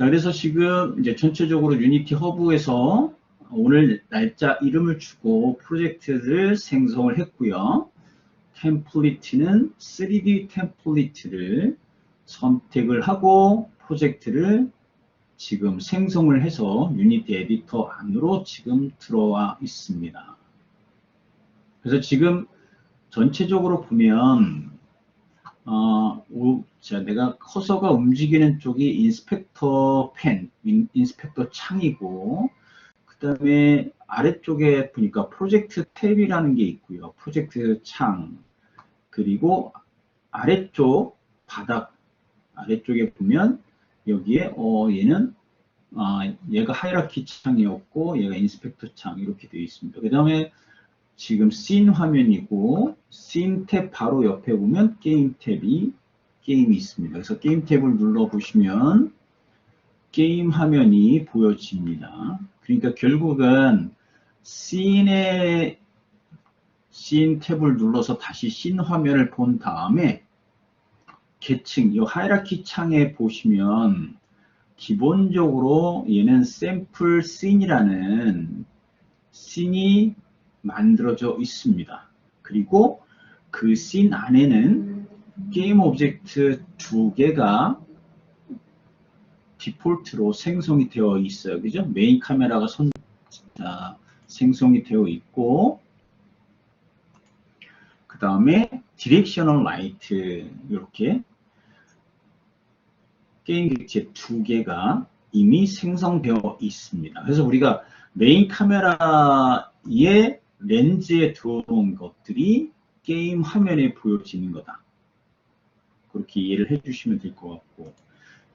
자, 그래서 지금 이제 전체적으로 유니티 허브에서 오늘 날짜 이름을 주고 프로젝트를 생성을 했고요. 템플릿은 3D 템플릿을 선택을 하고 프로젝트를 지금 생성을 해서 유니티 에디터 안으로 지금 들어와 있습니다. 그래서 지금 전체적으로 보면 내가 커서가 움직이는 쪽이 인스펙터 펜, 인스펙터 창이고 그 다음에 아래쪽에 보니까 프로젝트 탭이라는 게 있고요. 프로젝트 창, 그리고 아래쪽 바닥 아래쪽에 보면 여기에 얘는 얘가 하이라키 창이었고 얘가 인스펙터 창 이렇게 되어 있습니다. 그 다음에 지금 씬 화면이고 씬 탭 바로 옆에 보면 게임 탭이 게임이 있습니다. 그래서 게임 탭을 눌러 보시면 게임 화면이 보여집니다. 그러니까 결국은 씬의 씬 탭을 눌러서 다시 씬 화면을 본 다음에 계층, 이 하이라키 창에 보시면 기본적으로 얘는 샘플 씬이라는 씬이 만들어져 있습니다. 그리고 그 씬 안에는 게임 오브젝트 2개가 디폴트로 생성이 되어 있어요. 그죠? 메인 카메라가 생성이 되어 있고 그 다음에 디렉셔널 라이트 이렇게 게임 객체 2개가 이미 생성되어 있습니다. 그래서 우리가 메인 카메라의 렌즈에 들어온 것들이 게임 화면에 보여지는 거다. 그렇게 이해를 해주시면 될 것 같고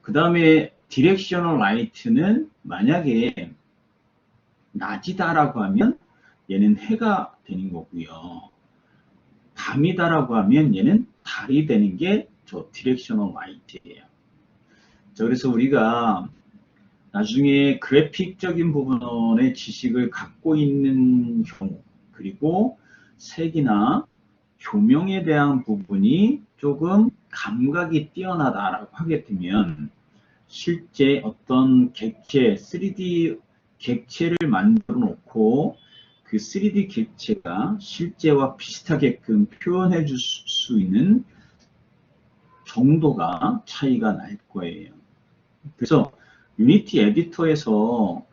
그 다음에 디렉셔널 라이트는 만약에 낮이다라고 하면 얘는 해가 되는 거고요. 밤이다라고 하면 얘는 달이 되는 게 저 디렉셔널 라이트예요. 자, 그래서 우리가 나중에 그래픽적인 부분의 지식을 갖고 있는 경우 그리고 색이나 조명에 대한 부분이 조금 감각이 뛰어나다라고 하게 되면 실제 어떤 객체, 3D 객체를 만들어 놓고 그 3D 객체가 실제와 비슷하게끔 표현해 줄 수 있는 정도가 차이가 날 거예요. 그래서 유니티 에디터에서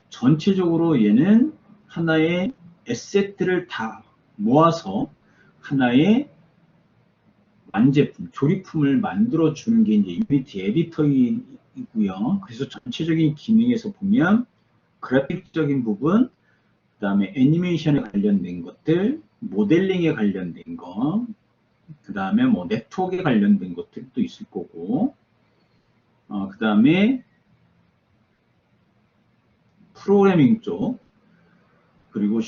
전체적으로 얘는 하나의 에셋들을 다 모아서 하나의 완제품, 조립품을 만들어주는 게 이제 유니티 에디터이고요. 그래서 전체적인 기능에서 보면 그래픽적인 부분, 그 다음에 애니메이션에 관련된 것들, 모델링에 관련된 거, 그 다음에 뭐 네트워크에 관련된 것들도 있을 거고, 그 다음에 프로그래밍 쪽, 그리고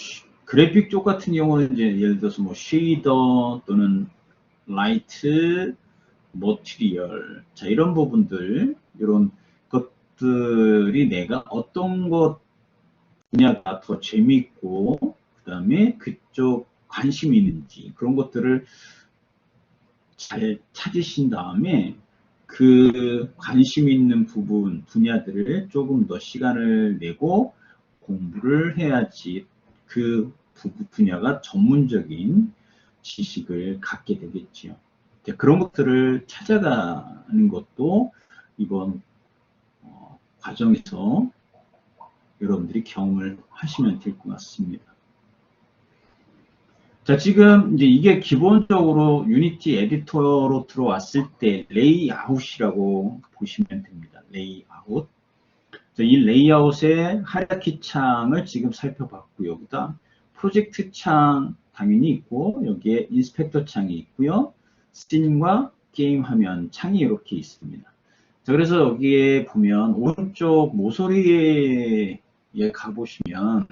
그래픽 쪽 같은 경우는 이제 예를 들어서 뭐 쉐이더 또는 라이트, 머티리얼, 자 이런 부분들, 이런 것들이 내가 어떤 것 분야가 더 재미있고 그 다음에 그쪽 관심이 있는지 그런 것들을 잘 찾으신 다음에 그 관심 있는 부분, 분야들을 조금 더 시간을 내고 공부를 해야지 그 분야가 전문적인 지식을 갖게 되겠죠. 그런 것들을 찾아가는 것도 이번 과정에서 여러분들이 경험을 하시면 될 것 같습니다. 자, 지금 이제 이게 기본적으로 유니티 에디터로 들어왔을 때 레이아웃이라고 보시면 됩니다. 레이아웃. 자, 이 레이아웃의 하이라키 창을 지금 살펴봤고요. 그다음 프로젝트 창 당연히 있고 여기에 인스펙터 창이 있고요. 씬과 게임 화면 창이 이렇게 있습니다. 자, 그래서 여기에 보면 오른쪽 모서리에 가보시면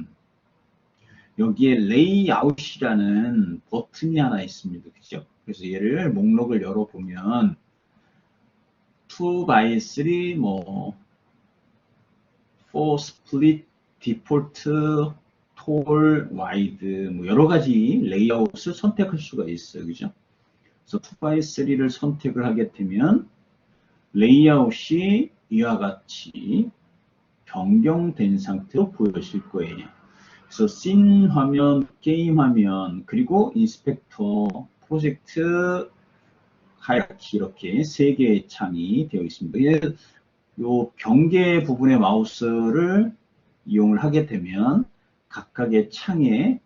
여기에 레이아웃이라는 버튼이 하나 있습니다. 그죠? 그래서 얘를 목록을 열어보면 2x3 뭐 4 스플릿 디폴트 톨 와이드 뭐 여러 가지 레이아웃을 선택할 수가 있어요. 그죠? 그래서 2x3를 선택을 하게 되면 레이아웃이 이와 같이 변경된 상태로 보여질 거예요. 그래서 씬 화면, 게임 화면, 그리고 인스펙터, 프로젝트, 하이라키 이렇게 세 개의 창이 되어 있습니다. 이 경계 부분의 마우스를 이용을 하게 되면 각각의 창의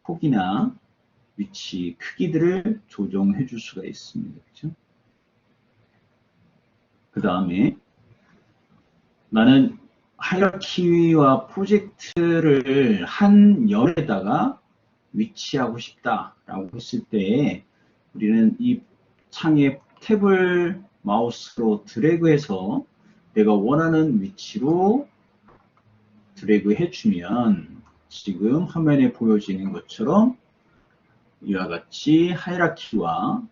폭이나 위치, 크기들을 조정해 줄 수가 있습니다. 그렇죠? 그 다음에 나는 하이라키와 프로젝트를 한 열에다가 위치하고 싶다라고 했을 때 우리는 이 창의 탭을 마우스로 드래그해서 내가 원하는 위치로 드래그 해주면 지금 화면에 보여지는 것처럼 이와 같이 하이라키와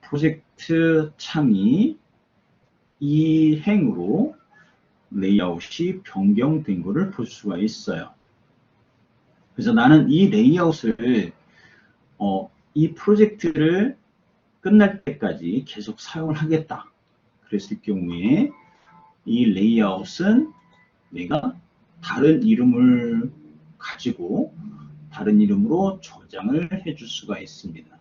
프로젝트 창이 이 행으로 레이아웃이 변경된 것을 볼 수가 있어요. 그래서 나는 이 레이아웃을 이 프로젝트를 끝날 때까지 계속 사용을 하겠다. 그랬을 경우에 이 레이아웃은 내가 다른 이름을 가지고 다른 이름으로 저장을 해줄 수가 있습니다.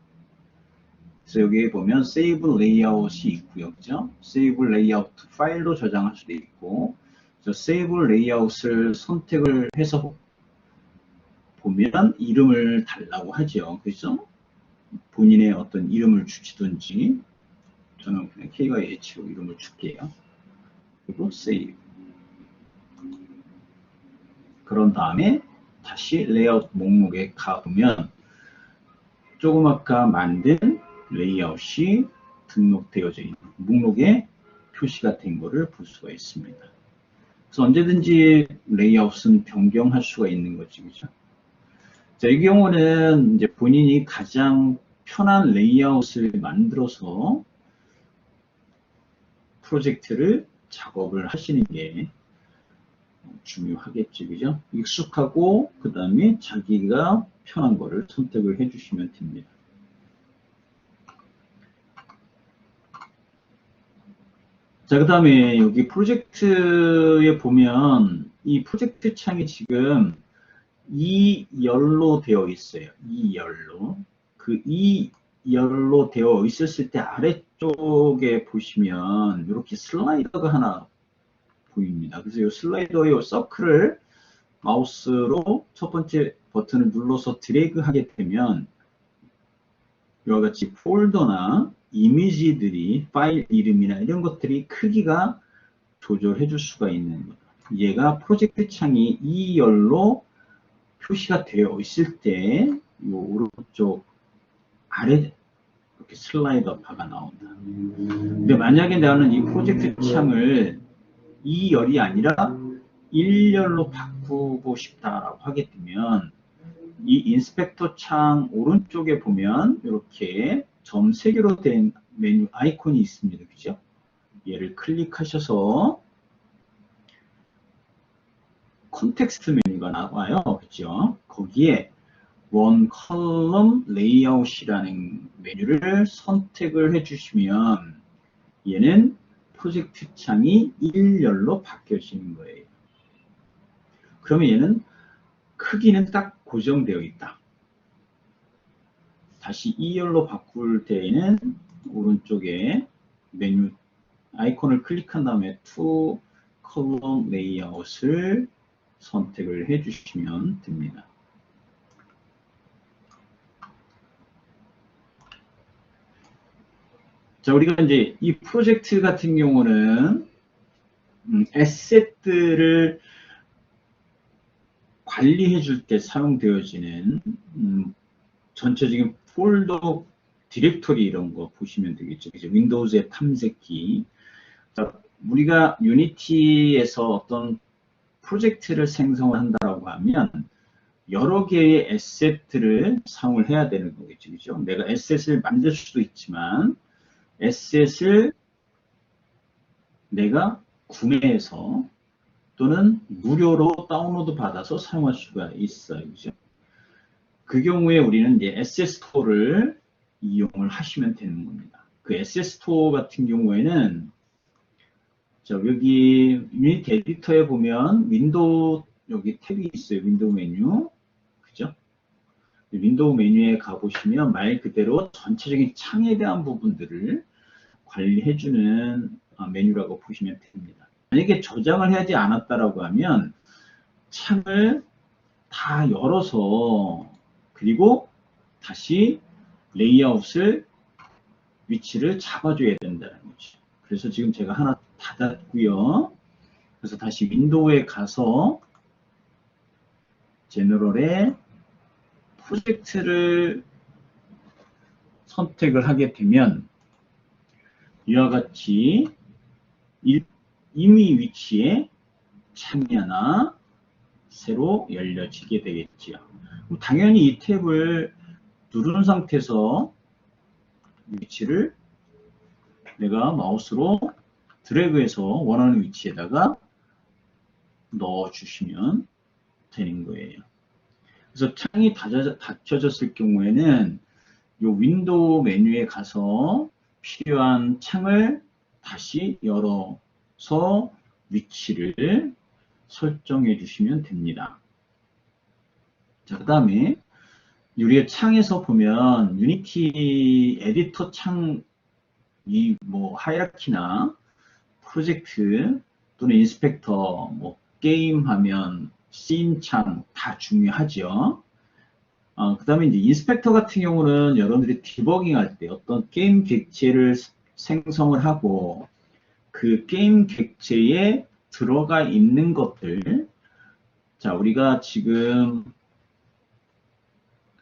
그래서 여기에 보면 Save Layout이 있고요. 그죠? Save Layout 파일로 저장할 수도 있고, Save Layout을 선택을 해서 보면 이름을 달라고 하죠. 그죠? 본인의 어떤 이름을 주시든지, 저는 그냥 K와 H로 이름을 줄게요. 그리고 Save. 그런 다음에 다시 레이아웃 목록에 가보면 조금 아까 만든 레이아웃이 등록되어져 있는 목록에 표시가 된 것을 볼 수가 있습니다. 그래서 언제든지 레이아웃은 변경할 수가 있는 거지, 그죠? 자, 이 경우는 이제 본인이 가장 편한 레이아웃을 만들어서 프로젝트를 작업을 하시는 게 중요하겠죠, 그죠? 익숙하고 그 다음에 자기가 편한 거를 선택을 해주시면 됩니다. 자, 그 다음에 여기 프로젝트에 보면 이 프로젝트 창이 지금 2열로 되어 있어요. 2열로. 그 2열로 되어 있었을 때 아래쪽에 보시면 이렇게 슬라이더가 하나 보입니다. 그래서 이 슬라이더의 서클을 마우스로 첫 번째 버튼을 눌러서 드래그 하게 되면 이와 같이 폴더나 이미지들이 파일 이름이나 이런 것들이 크기가 조절해 줄 수가 있는 거예요. 얘가 프로젝트 창이 2열로 표시가 되어 있을 때 이 오른쪽 아래 이렇게 슬라이더 바가 나온다. 근데 만약에 나는 이 프로젝트 창을 2열이 아니라 1열로 바꾸고 싶다라고 하게 되면 이 인스펙터 창 오른쪽에 보면 이렇게 점 3개로 된 메뉴 아이콘이 있습니다. 그죠? 얘를 클릭하셔서 컨텍스트 메뉴가 나와요. 그죠? 거기에 원 컬럼 레이아웃이라는 메뉴를 선택을 해주시면 얘는 프로젝트 창이 1열로 바뀌어지는 거예요. 그러면 얘는 크기는 딱 고정되어 있다. 다시 2열로 바꿀 때에는 오른쪽에 메뉴 아이콘을 클릭한 다음에 To Column Layout을 선택을 해주시면 됩니다. 자, 우리가 이제 이 프로젝트 같은 경우는 에셋들을 관리해 줄 때 사용되어지는 전체적인 폴더 디렉토리 이런 거 보시면 되겠죠. 이제 윈도우즈의 탐색기. 자, 우리가 유니티에서 어떤 프로젝트를 생성을 한다고 하면 여러 개의 에셋들을 사용을 해야 되는 거겠죠. 그죠? 내가 에셋을 만들 수도 있지만 에셋을 내가 구매해서 또는 무료로 다운로드 받아서 사용할 수가 있어요. 그죠? 그 경우에 우리는 이제 에셋 스토어를 이용을 하시면 되는 겁니다. 그 에셋 스토어 같은 경우에는 자, 여기 유니티 에디터에 보면 윈도우 여기 탭이 있어요. 윈도우 메뉴. 그죠? 윈도우 메뉴에 가보시면 말 그대로 전체적인 창에 대한 부분들을 관리해주는 메뉴라고 보시면 됩니다. 만약에 저장을 하지 않았다라고 하면 창을 다 열어서 그리고 다시 레이아웃을 위치를 잡아줘야 된다는 거죠. 그래서 지금 제가 하나 닫았고요. 그래서 다시 윈도우에 가서 제너럴에 프로젝트를 선택을 하게 되면 이와 같이 이미 위치에 창이 하나 새로 열려지게 되겠지요. 그럼 당연히 이 탭을 누른 상태에서 위치를 내가 마우스로 드래그해서 원하는 위치에다가 넣어주시면 되는 거예요. 그래서 창이 닫혀졌을 경우에는 이 윈도우 메뉴에 가서 필요한 창을 다시 열어서 위치를 설정해 주시면 됩니다. 자, 그 다음에 우리가 창에서 보면 유니티 에디터 창 이 뭐 하이라키나 프로젝트 또는 인스펙터 뭐 게임 화면 씬 창 다 중요하죠. 그 다음에 이제 인스펙터 같은 경우는 여러분들이 디버깅 할 때 어떤 게임 객체를 생성을 하고 그 게임 객체에 들어가 있는 것들, 자, 우리가 지금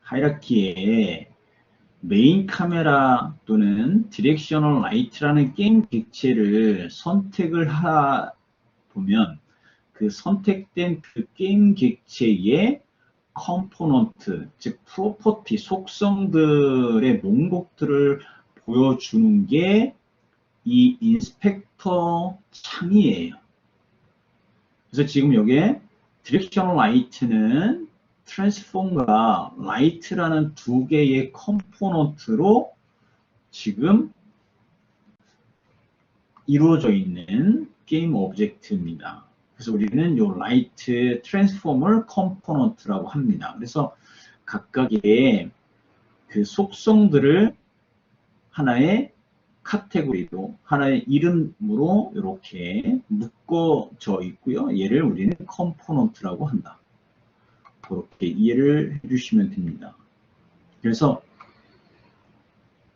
하이라키에 메인 카메라 또는 디렉셔널 라이트라는 게임 객체를 선택을 하다 보면 그 선택된 그 게임 객체의 컴포넌트, 즉 프로퍼티, 속성들의 목록들을 보여주는 게 이 인스펙터 창이에요. 그래서 지금 여기에 디렉셔널 라이트는 트랜스폼과 라이트라는 두 개의 컴포넌트로 지금 이루어져 있는 게임 오브젝트입니다. 그래서 우리는 이 라이트 트랜스폼을 컴포넌트라고 합니다. 그래서 각각의 그 속성들을 하나의 카테고리로 하나의 이름으로 이렇게 묶어져 있고요. 얘를 우리는 컴포넌트라고 한다. 그렇게 이해를 해주시면 됩니다. 그래서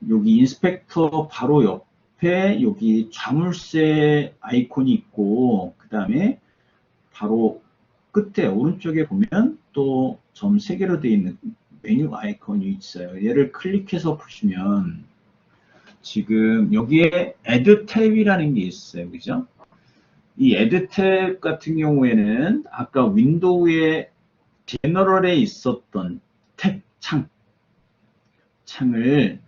여기 인스펙터 바로 옆에 여기 자물쇠 아이콘이 있고 그 다음에 바로 끝에 오른쪽에 보면 또 점 3개로 되어 있는 메뉴 아이콘이 있어요. 얘를 클릭해서 보시면 지금 여기에 Add 탭이라는 게 있어요. 그죠? 이 Add 탭 같은 경우에는 아까 윈도우에 제너럴에 있었던 탭 창을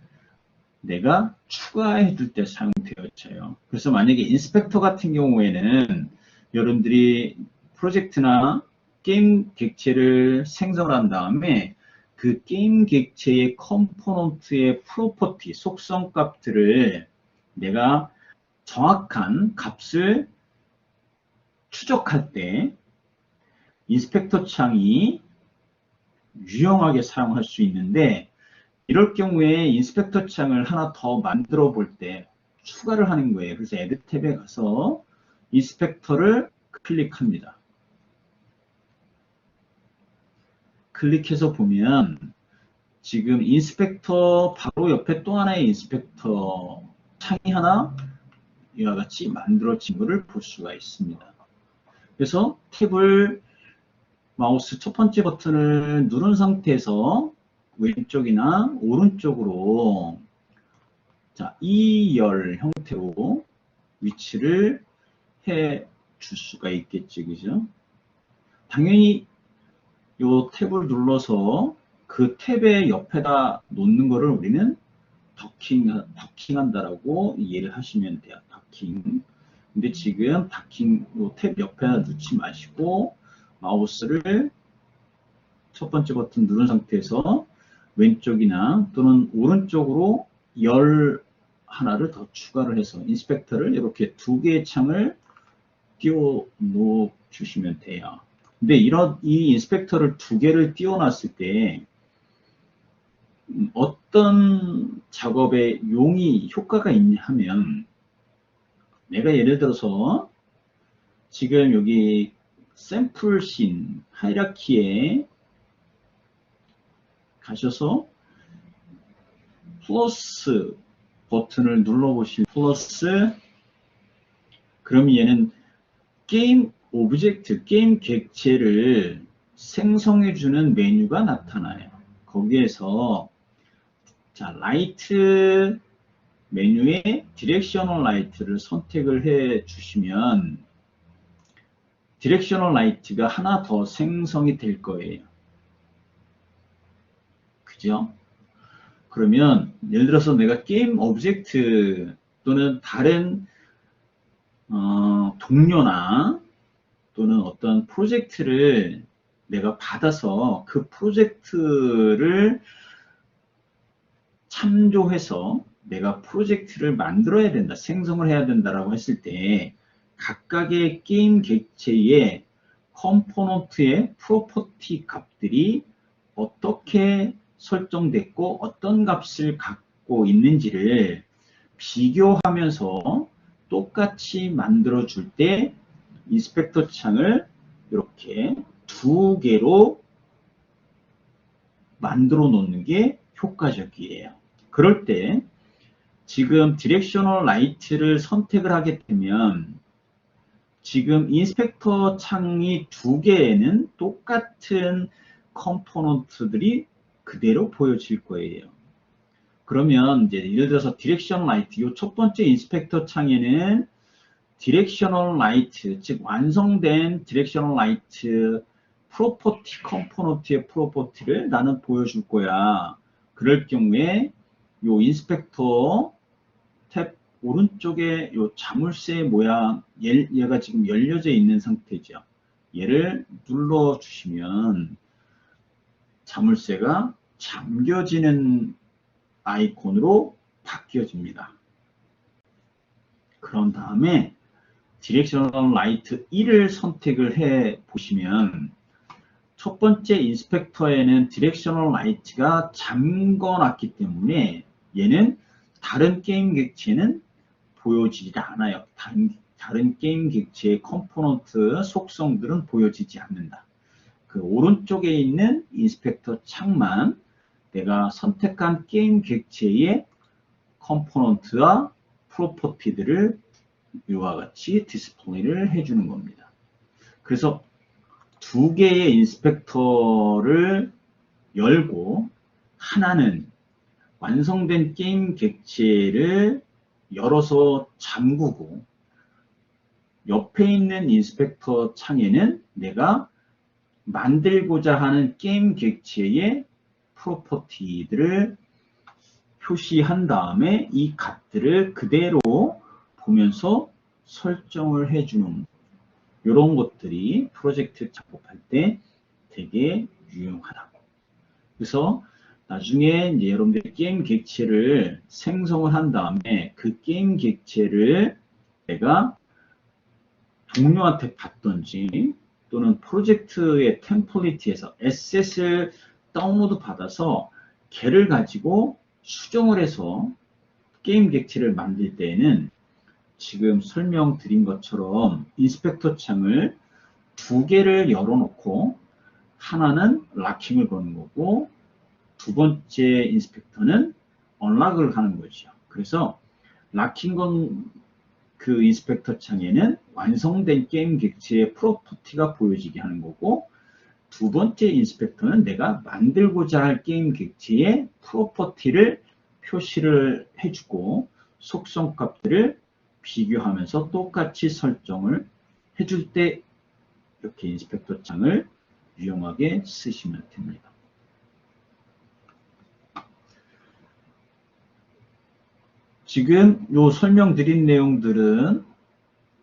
내가 추가해 줄 때 사용되어져요. 그래서 만약에 인스펙터 같은 경우에는 여러분들이 프로젝트나 게임 객체를 생성한 다음에 그 게임 객체의 컴포넌트의 프로퍼티, 속성 값들을 내가 정확한 값을 추적할 때 인스펙터 창이 유용하게 사용할 수 있는데 이럴 경우에 인스펙터 창을 하나 더 만들어 볼 때 추가를 하는 거예요. 그래서 에드 탭에 가서 인스펙터를 클릭합니다. 클릭해서 보면 지금 인스펙터 바로 옆에 또 하나의 인스펙터 창이 하나 이와 같이 만들어진 것을 볼 수가 있습니다. 그래서 탭을 마우스 첫 번째 버튼을 누른 상태에서 왼쪽이나 오른쪽으로 자, 2열 형태로 위치를 해 줄 수가 있겠지, 그죠? 당연히 이 탭을 눌러서 그 탭의 옆에다 놓는 거를 우리는 더킹한다라고 이해를 하시면 돼요. 더킹. 근데 지금 더킹 탭 옆에다 놓지 마시고 마우스를 첫 번째 버튼 누른 상태에서 왼쪽이나 또는 오른쪽으로 열 하나를 더 추가를 해서 인스펙터를 이렇게 두 개의 창을 띄워 놓어 주시면 돼요. 근데 이 인스펙터를 두 개를 띄워놨을 때 어떤 작업에 용이 효과가 있냐 하면, 내가 예를 들어서 지금 여기 샘플 씬 하이라키에 가셔서 플러스 버튼을 눌러보실, 플러스, 그럼 얘는 게임 오브젝트, 게임 객체를 생성해주는 메뉴가 나타나요. 거기에서 자, 라이트 메뉴에 디렉셔널 라이트를 선택을 해 주시면 디렉셔널 라이트가 하나 더 생성이 될 거예요. 그죠? 그러면 예를 들어서 내가 게임 오브젝트 또는 다른 동료나 또는 어떤 프로젝트를 내가 받아서 그 프로젝트를 참조해서 내가 프로젝트를 만들어야 된다, 생성을 해야 된다라고 했을 때 각각의 게임 객체의 컴포넌트의 프로퍼티 값들이 어떻게 설정됐고 어떤 값을 갖고 있는지를 비교하면서 똑같이 만들어 줄 때 인스펙터 창을 이렇게 두 개로 만들어 놓는 게 효과적이에요. 그럴 때 지금 디렉셔널 라이트를 선택을 하게 되면 지금 인스펙터 창이 두 개에는 똑같은 컴포넌트들이 그대로 보여질 거예요. 그러면 이제 예를 들어서 디렉션 라이트, 이 첫 번째 인스펙터 창에는 디렉셔널 라이트, 즉 완성된 디렉셔널 라이트 프로퍼티 컴포넌트의 프로퍼티를 나는 보여줄 거야. 그럴 경우에 이 인스펙터 탭 오른쪽에 이 자물쇠 모양, 얘가 지금 열려져 있는 상태죠. 얘를 눌러주시면 자물쇠가 잠겨지는 아이콘으로 바뀌어집니다. 그런 다음에 디렉셔널 라이트 1을 선택을 해 보시면 첫 번째 인스펙터에는 디렉셔널 라이트가 잠궈놨기 때문에 얘는 다른 게임 객체는 보여지지 않아요. 다른 게임 객체의 컴포넌트 속성들은 보여지지 않는다. 그 오른쪽에 있는 인스펙터 창만 내가 선택한 게임 객체의 컴포넌트와 프로퍼티들을 이와 같이 디스플레이를 해주는 겁니다. 그래서 두 개의 인스펙터를 열고 하나는 완성된 게임 객체를 열어서 잠그고 옆에 있는 인스펙터 창에는 내가 만들고자 하는 게임 객체의 프로퍼티들을 표시한 다음에 이 값들을 그대로 보면서 설정을 해주는 이런 것들이 프로젝트 작업할 때 되게 유용하다고. 그래서 나중에 이제 여러분들이 게임 객체를 생성을 한 다음에 그 게임 객체를 내가 동료한테 받던지 또는 프로젝트의 템플릿에서 에셋을 다운로드 받아서 걔를 가지고 수정을 해서 게임 객체를 만들 때에는 지금 설명드린 것처럼 인스펙터 창을 두 개를 열어놓고 하나는 락킹을 거는 거고 두 번째 인스펙터는 언락을 하는 거죠. 그래서 락킹 건 그 인스펙터 창에는 완성된 게임 객체의 프로퍼티가 보여지게 하는 거고 두 번째 인스펙터는 내가 만들고자 할 게임 객체의 프로퍼티를 표시를 해주고 속성 값들을 비교하면서 똑같이 설정을 해줄 때 이렇게 인스펙터 창을 유용하게 쓰시면 됩니다. 지금 요 설명드린 내용들은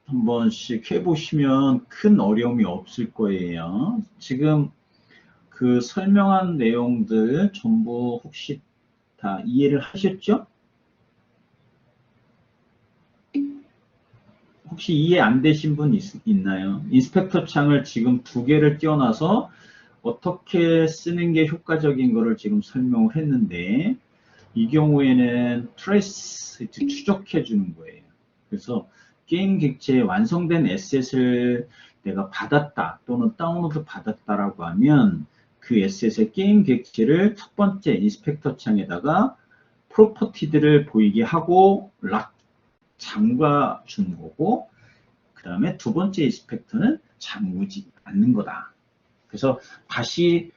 한 번씩 해보시면 큰 어려움이 없을 거예요. 지금 그 설명한 내용들 전부 혹시 다 이해를 하셨죠? 혹시 이해 안 되신 분 있나요? 인스펙터 창을 지금 두 개를 띄워놔서 어떻게 쓰는 게 효과적인 거를 지금 설명을 했는데, 이 경우에는 트레이스 추적해 주는 거예요. 그래서 게임 객체에 완성된 에셋을 내가 받았다 또는 다운로드 받았다라고 하면 그 에셋의 게임 객체를 첫 번째 인스펙터 창에다가 프로퍼티들을 보이게 하고 락 잠가 주는 거고, 그 다음에 두 번째 인스펙터는 잠그지 않는 거다. 그래서 다시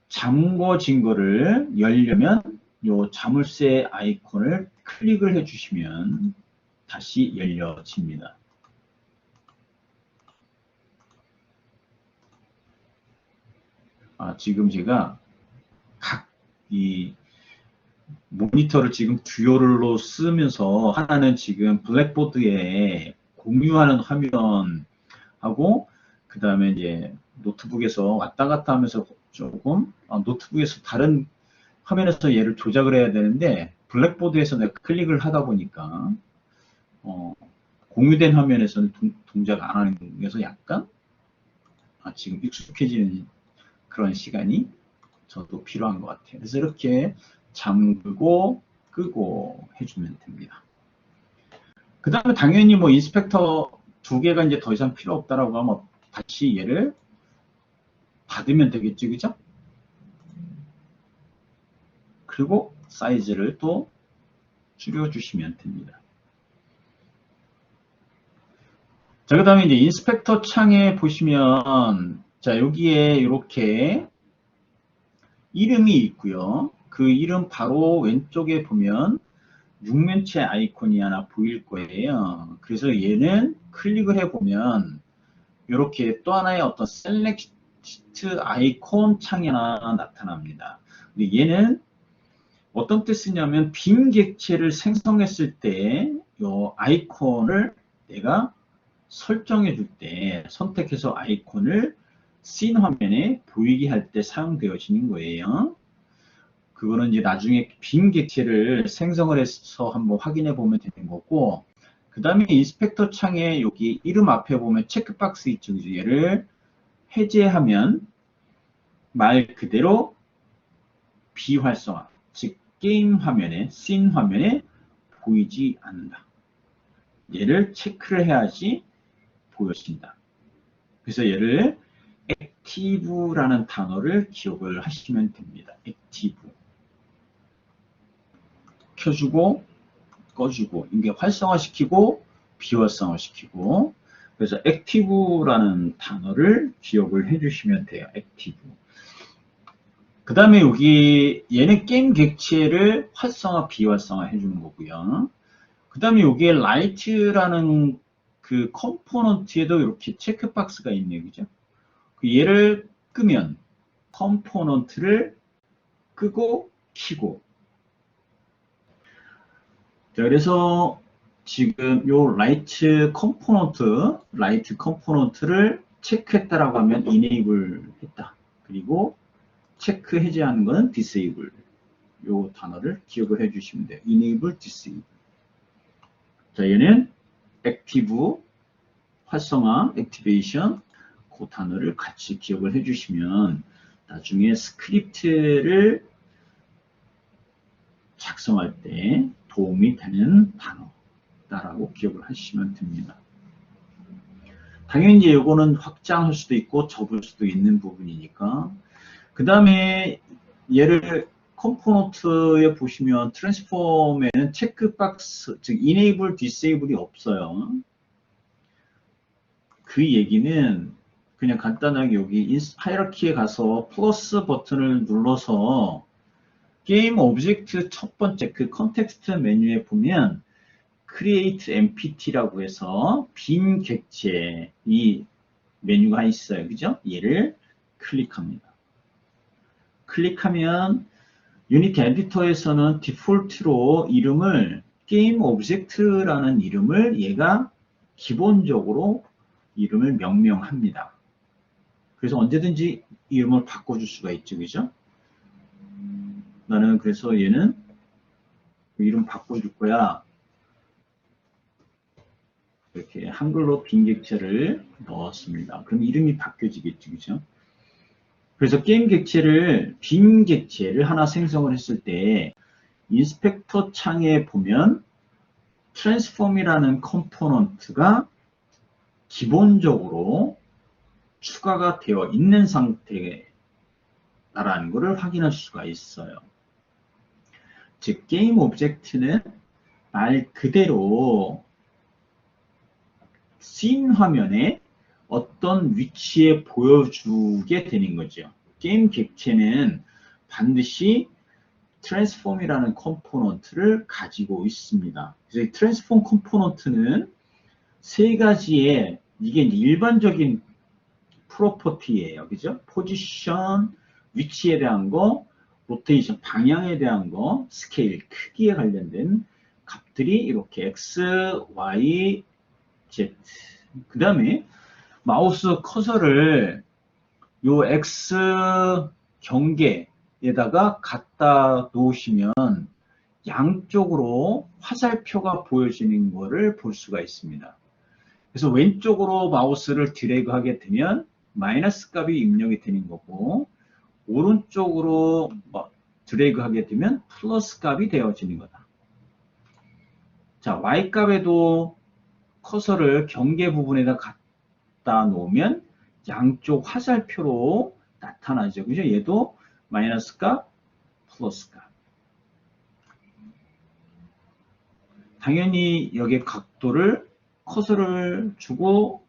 잠궈진 거를 열려면 요 자물쇠 아이콘을 클릭을 해주시면 다시 열려집니다. 지금 제가 각 이 모니터를 지금 듀얼로 쓰면서 하나는 지금 블랙보드에 공유하는 화면하고, 그 다음에 이제 노트북에서 왔다 갔다 하면서 조금 노트북에서 다른 화면에서 얘를 조작을 해야 되는데 블랙보드에서 내가 클릭을 하다 보니까 공유된 화면에서는 동작 안 하는 거에서 약간 지금 익숙해지는 그런 시간이 저도 필요한 것 같아요. 그래서 이렇게 잠그고 끄고 해주면 됩니다. 그 다음에 당연히 뭐 인스펙터 두 개가 이제 더 이상 필요 없다라고 하면 다시 얘를 받으면 되겠죠, 그죠? 그리고 사이즈를 또 줄여주시면 됩니다. 자, 그 다음에 이제 인스펙터 창에 보시면, 자, 여기에 이렇게 이름이 있고요. 그 이름 바로 왼쪽에 보면 육면체 아이콘이 하나 보일 거예요. 그래서 얘는 클릭을 해보면 이렇게 또 하나의 어떤 셀렉트 아이콘 창이 하나 나타납니다. 근데 얘는 어떤 뜻이냐면 빈 객체를 생성했을 때 이 아이콘을 내가 설정해 줄 때 선택해서 아이콘을 씬 화면에 보이게 할 때 사용되어지는 거예요. 그거는 이제 나중에 빈 객체를 생성을 해서 한번 확인해 보면 되는 거고, 그 다음에 인스펙터 창에 여기 이름 앞에 보면 체크박스 있죠. 얘를 해제하면 말 그대로 비활성화, 즉 게임 화면에, 씬 화면에 보이지 않는다. 얘를 체크를 해야지 보여진다. 그래서 얘를 액티브라는 단어를 기억을 하시면 됩니다. 액티브. 켜주고 꺼주고 이게 활성화시키고 비활성화시키고, 그래서 액티브라는 단어를 기억을 해주시면 돼요. 액티브. 그 다음에 여기 얘는 게임 객체를 활성화 비활성화 해주는 거고요. 그 다음에 여기에 라이트라는 그 컴포넌트에도 이렇게 체크박스가 있네요. 그죠? 얘를 끄면 컴포넌트를 끄고 켜고. 자, 그래서 지금 요 라이트 컴포넌트를 체크했다라고 하면 enable 했다. 그리고 체크 해제하는 거는 disable. 요 단어를 기억을 해 주시면 돼요. enable, disable. 자, 얘는 active, 활성화, activation, 그 단어를 같이 기억을 해 주시면 나중에 스크립트를 작성할 때 도움이 되는 단어다라고 기억을 하시면 됩니다. 당연히 이제 이거는 확장할 수도 있고 접을 수도 있는 부분이니까. 그 다음에 얘를 컴포넌트에 보시면 트랜스폼에는 체크박스, 즉 enable, disable이 없어요. 그 얘기는 그냥 간단하게 여기 하이라키에 가서 플러스 버튼을 눌러서 게임 오브젝트 첫 번째 그 컨텍스트 메뉴에 보면 create empty라고 해서 빈 객체 이 메뉴가 있어요. 그죠? 얘를 클릭합니다. 클릭하면 유니티 에디터에서는 디폴트로 이름을 게임 오브젝트라는 이름을 얘가 기본적으로 이름을 명명합니다. 그래서 언제든지 이름을 바꿔줄 수가 있죠. 그죠? 나는 그래서 얘는 이름 바꿔줄 거야. 이렇게 한글로 빈 객체를 넣었습니다. 그럼 이름이 바뀌어지겠죠, 그죠? 그래서 게임 객체를, 빈 객체를 하나 생성을 했을 때 인스펙터 창에 보면 트랜스폼이라는 컴포넌트가 기본적으로 추가가 되어 있는 상태라는 것을 확인할 수가 있어요. 즉 게임 오브젝트는 말 그대로 씬 화면에 어떤 위치에 보여주게 되는 거죠. 게임 객체는 반드시 트랜스폼이라는 컴포넌트를 가지고 있습니다. 그래서 이 트랜스폼 컴포넌트는 세 가지의, 이게 일반적인 프로퍼티예요. 그죠? 포지션, 위치에 대한 거, 로테이션, 방향에 대한 거, 스케일, 크기에 관련된 값들이 이렇게 X, Y, Z. 그 다음에 마우스 커서를 요 X 경계에다가 갖다 놓으시면 양쪽으로 화살표가 보여지는 것을 볼 수가 있습니다. 그래서 왼쪽으로 마우스를 드래그 하게 되면 마이너스 값이 입력이 되는 거고, 오른쪽으로 드래그 하게 되면 플러스 값이 되어지는 거다. 자, Y 값에도 커서를 경계 부분에다 갖다 놓으면 양쪽 화살표로 나타나죠. 그죠? 얘도 마이너스 값, 플러스 값. 당연히 여기에 각도를 커서를 주고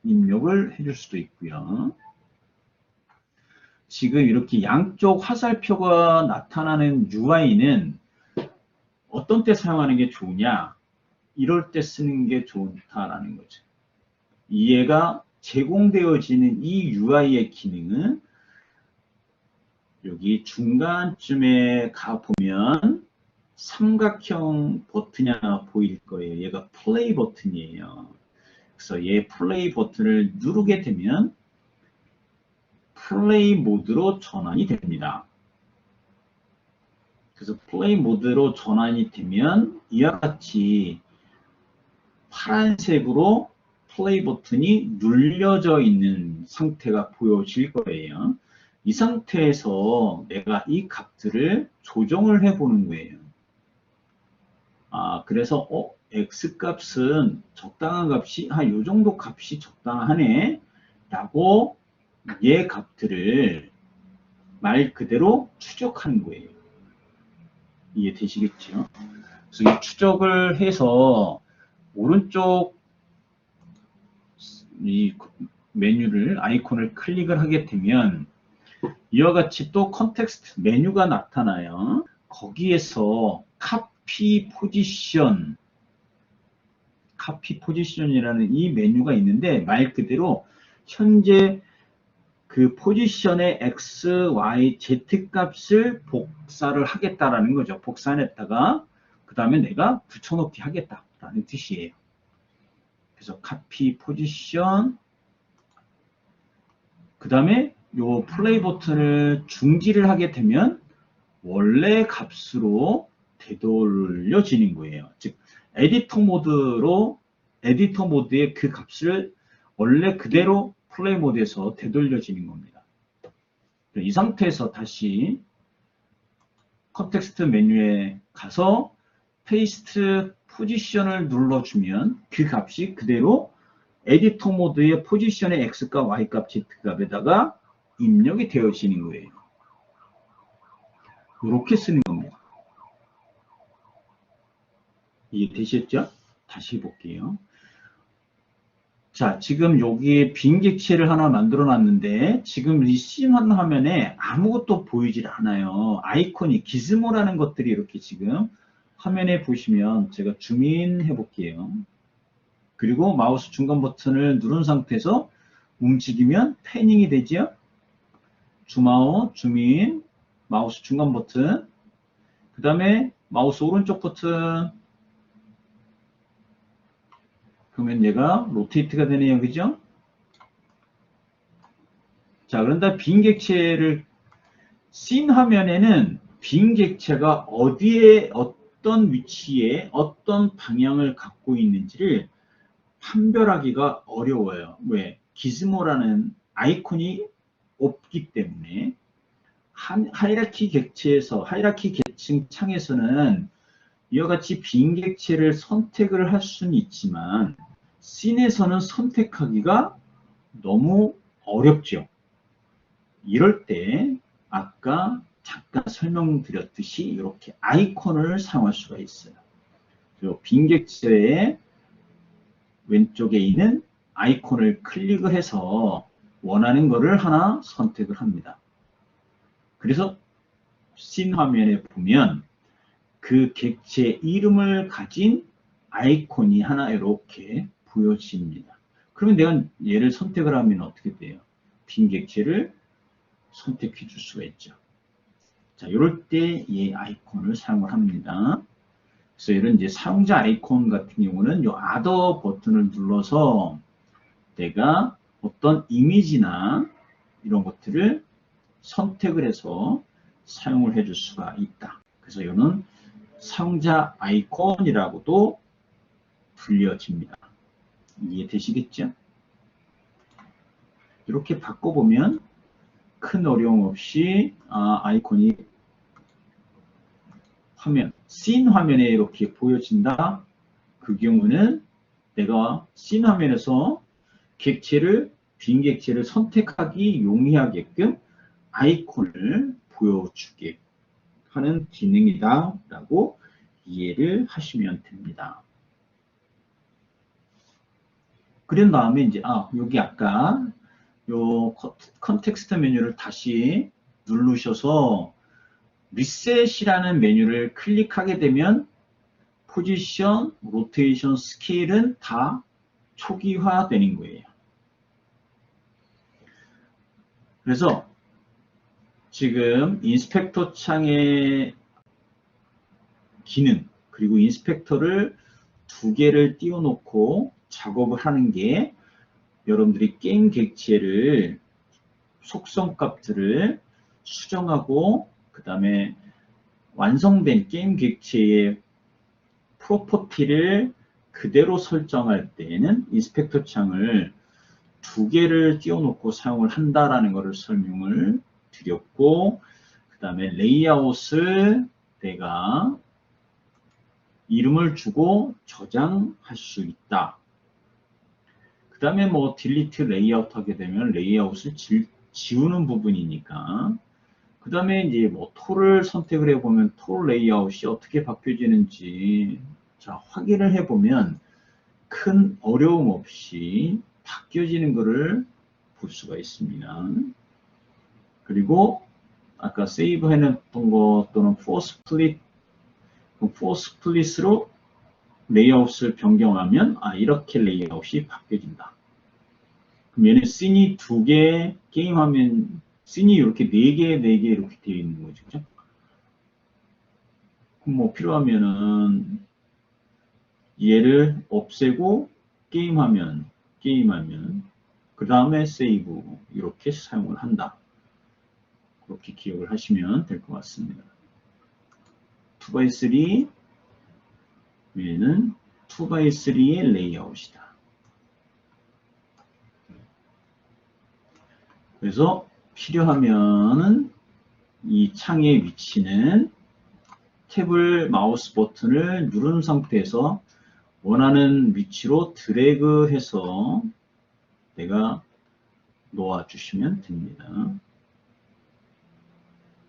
입력을 해줄 수도 있고요. 지금 이렇게 양쪽 화살표가 나타나는 UI는 어떤 때 사용하는 게 좋으냐? 이럴 때 쓰는 게 좋다라는 거죠. 얘가 제공되어지는 이 UI의 기능은 여기 중간쯤에 가보면 삼각형 버튼이 하나 보일 거예요. 얘가 플레이 버튼이에요. 그래서 얘 플레이 버튼을 누르게 되면 플레이 모드로 전환이 됩니다. 그래서 플레이 모드로 전환이 되면 이와 같이 파란색으로 플레이 버튼이 눌려져 있는 상태가 보여질 거예요. 이 상태에서 내가 이 값들을 조정을 해보는 거예요. 그래서 X값은 적당한 값이, 요 정도 값이 적당하네 라고 얘 값들을 말 그대로 추적하는 거예요. 이해되시겠죠? 그래서 이 추적을 해서 오른쪽 이 메뉴를, 아이콘을 클릭을 하게 되면 이와 같이 또 컨텍스트 메뉴가 나타나요. 거기에서 카피 포지션이라는 이 메뉴가 있는데 말 그대로 현재 그 포지션의 X, Y, Z 값을 복사를 하겠다라는 거죠. 복사했다가 그 다음에 내가 붙여넣기 하겠다라는 뜻이에요. 그래서 카피 포지션, 그 다음에 요 플레이 버튼을 중지를 하게 되면 원래 값으로 되돌려지는 거예요. 즉 에디터 모드의 그 값을 원래 그대로 플레이 모드에서 되돌려지는 겁니다. 이 상태에서 다시 컨텍스트 메뉴에 가서 페이스트 포지션을 눌러주면 그 값이 그대로 에디터 모드의 포지션의 X값, Y값, Z값에다가 입력이 되어지는 거예요. 이렇게 쓰는 겁니다. 이해되셨죠? 다시 해볼게요. 자, 지금 여기에 빈 객체를 하나 만들어 놨는데 지금 이 씬 화면에 아무것도 보이질 않아요. 아이콘이 기즈모라는 것들이 이렇게 지금 화면에 보시면 제가 줌인 해볼게요. 그리고 마우스 중간 버튼을 누른 상태에서 움직이면 패닝이 되죠. 줌아웃, 줌인, 마우스 중간 버튼, 그 다음에 마우스 오른쪽 버튼, 그러면 얘가 로테이트가 되네요. 그죠? 자, 그런데 빈 객체를 씬 화면에는 빈 객체가 어디에, 어떤 위치에, 어떤 방향을 갖고 있는지를 판별하기가 어려워요. 왜? 기즈모라는 아이콘이 없기 때문에. 하이라키 객체에서, 하이라키 계층 창에서는 이와 같이 빈 객체를 선택을 할 수는 있지만 씬에서는 선택하기가 너무 어렵죠. 이럴 때 아까 잠깐 설명드렸듯이 이렇게 아이콘을 사용할 수가 있어요. 빈 객체의 왼쪽에 있는 아이콘을 클릭을 해서 원하는 것을 하나 선택을 합니다. 그래서 씬 화면에 보면 그 객체 이름을 가진 아이콘이 하나 이렇게 보여집니다. 그러면 내가 얘를 선택을 하면 어떻게 돼요? 빈 객체를 선택해 줄 수가 있죠. 자, 이럴 때 이 아이콘을 사용을 합니다. 그래서 이런 이제 사용자 아이콘 같은 경우는 이 Other 버튼을 눌러서 내가 어떤 이미지나 이런 것들을 선택을 해서 사용을 해줄 수가 있다. 그래서 이거는 사용자 아이콘이라고도 불려집니다. 이해되시겠죠? 이렇게 바꿔보면 큰 어려움 없이 아이콘이 화면, 씬 화면에 이렇게 보여진다. 그 경우는 내가 씬 화면에서 빈 객체를 선택하기 용이하게끔 아이콘을 보여주게 하는 기능이다 라고 이해를 하시면 됩니다. 그런 다음에 이제 여기 아까 요 컨텍스트 메뉴를 다시 누르셔서 리셋이라는 메뉴를 클릭하게 되면 포지션, 로테이션, 스케일은 다 초기화되는 거예요. 그래서 지금 인스펙터 창의 기능 그리고 인스펙터를 두 개를 띄워놓고 작업을 하는 게 여러분들이 게임 객체를 속성 값들을 수정하고 그 다음에 완성된 게임 객체의 프로퍼티를 그대로 설정할 때에는 인스펙터 창을 두 개를 띄워놓고 사용을 한다라는 것을 설명을 드렸고 그 다음에 레이아웃을 내가 이름을 주고 저장할 수 있다. 그 다음에 뭐 딜리트 레이아웃 하게 되면 레이아웃을 지우는 부분이니까 그 다음에 이제 뭐 톨을 선택을 해보면 톨 레이아웃이 어떻게 바뀌어지는지 자 확인을 해보면 큰 어려움 없이 바뀌어지는 것을 볼 수가 있습니다. 그리고 아까 세이브 해놨던 것 또는 포 스플릿으로 레이아웃을 변경하면 이렇게 레이아웃이 바뀌어진다. 그럼 얘는 씬이 두 개, 게임하면 씬이 이렇게 네 개 이렇게 되어 있는 거죠. 그죠? 그럼 뭐 필요하면은 얘를 없애고 게임하면 그 다음에 세이브 이렇게 사용을 한다. 그렇게 기억을 하시면 될 것 같습니다. 2x3 위에는 2x3의 레이아웃이다. 그래서 필요하면은 이 창의 위치는 탭을 마우스 버튼을 누른 상태에서 원하는 위치로 드래그해서 내가 놓아주시면 됩니다.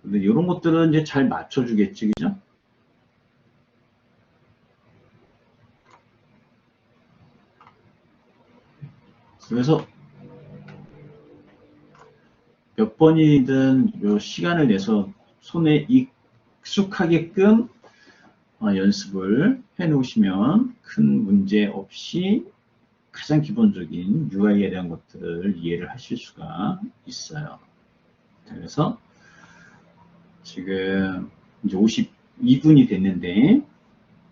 근데 이런 것들은 이제 잘 맞춰주겠지, 그죠? 그래서 몇 번이든 요 시간을 내서 손에 익숙하게끔 연습을 해 놓으시면 큰 문제 없이 가장 기본적인 UI에 대한 것들을 이해를 하실 수가 있어요. 그래서 지금 이제 52분이 됐는데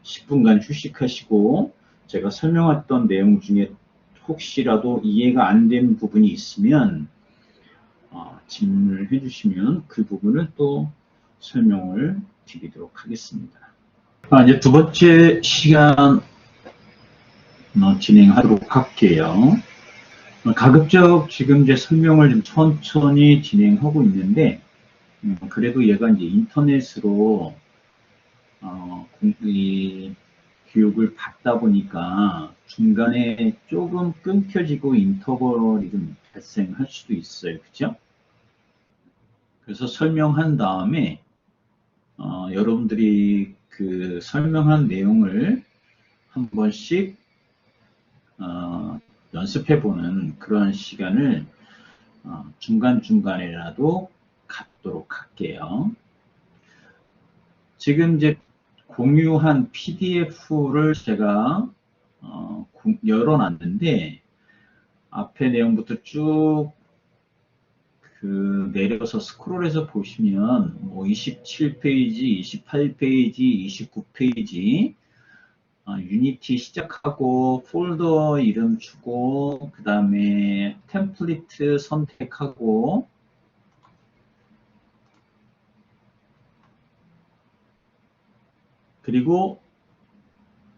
10분간 휴식하시고 제가 설명했던 내용 중에 혹시라도 이해가 안 된 부분이 있으면 질문을 해주시면 그 부분을 또 설명을 드리도록 하겠습니다. 이제 두 번째 시간 진행하도록 할게요. 가급적 지금 이제 설명을 좀 천천히 진행하고 있는데, 그래도 얘가 이제 인터넷으로 이 교육을 받다 보니까 중간에 조금 끊겨지고 인터벌이 좀 발생할 수도 있어요. 그죠? 그래서 설명한 다음에 여러분들이 그 설명한 내용을 한 번씩 연습해보는 그런 시간을 중간중간에라도 갖도록 할게요. 지금 이제 공유한 PDF를 제가 열어놨는데 앞에 내용부터 쭉 내려서 스크롤해서 보시면 뭐 27페이지, 28페이지, 29페이지 유니티 시작하고 폴더 이름 주고 그 다음에 템플릿 선택하고 그리고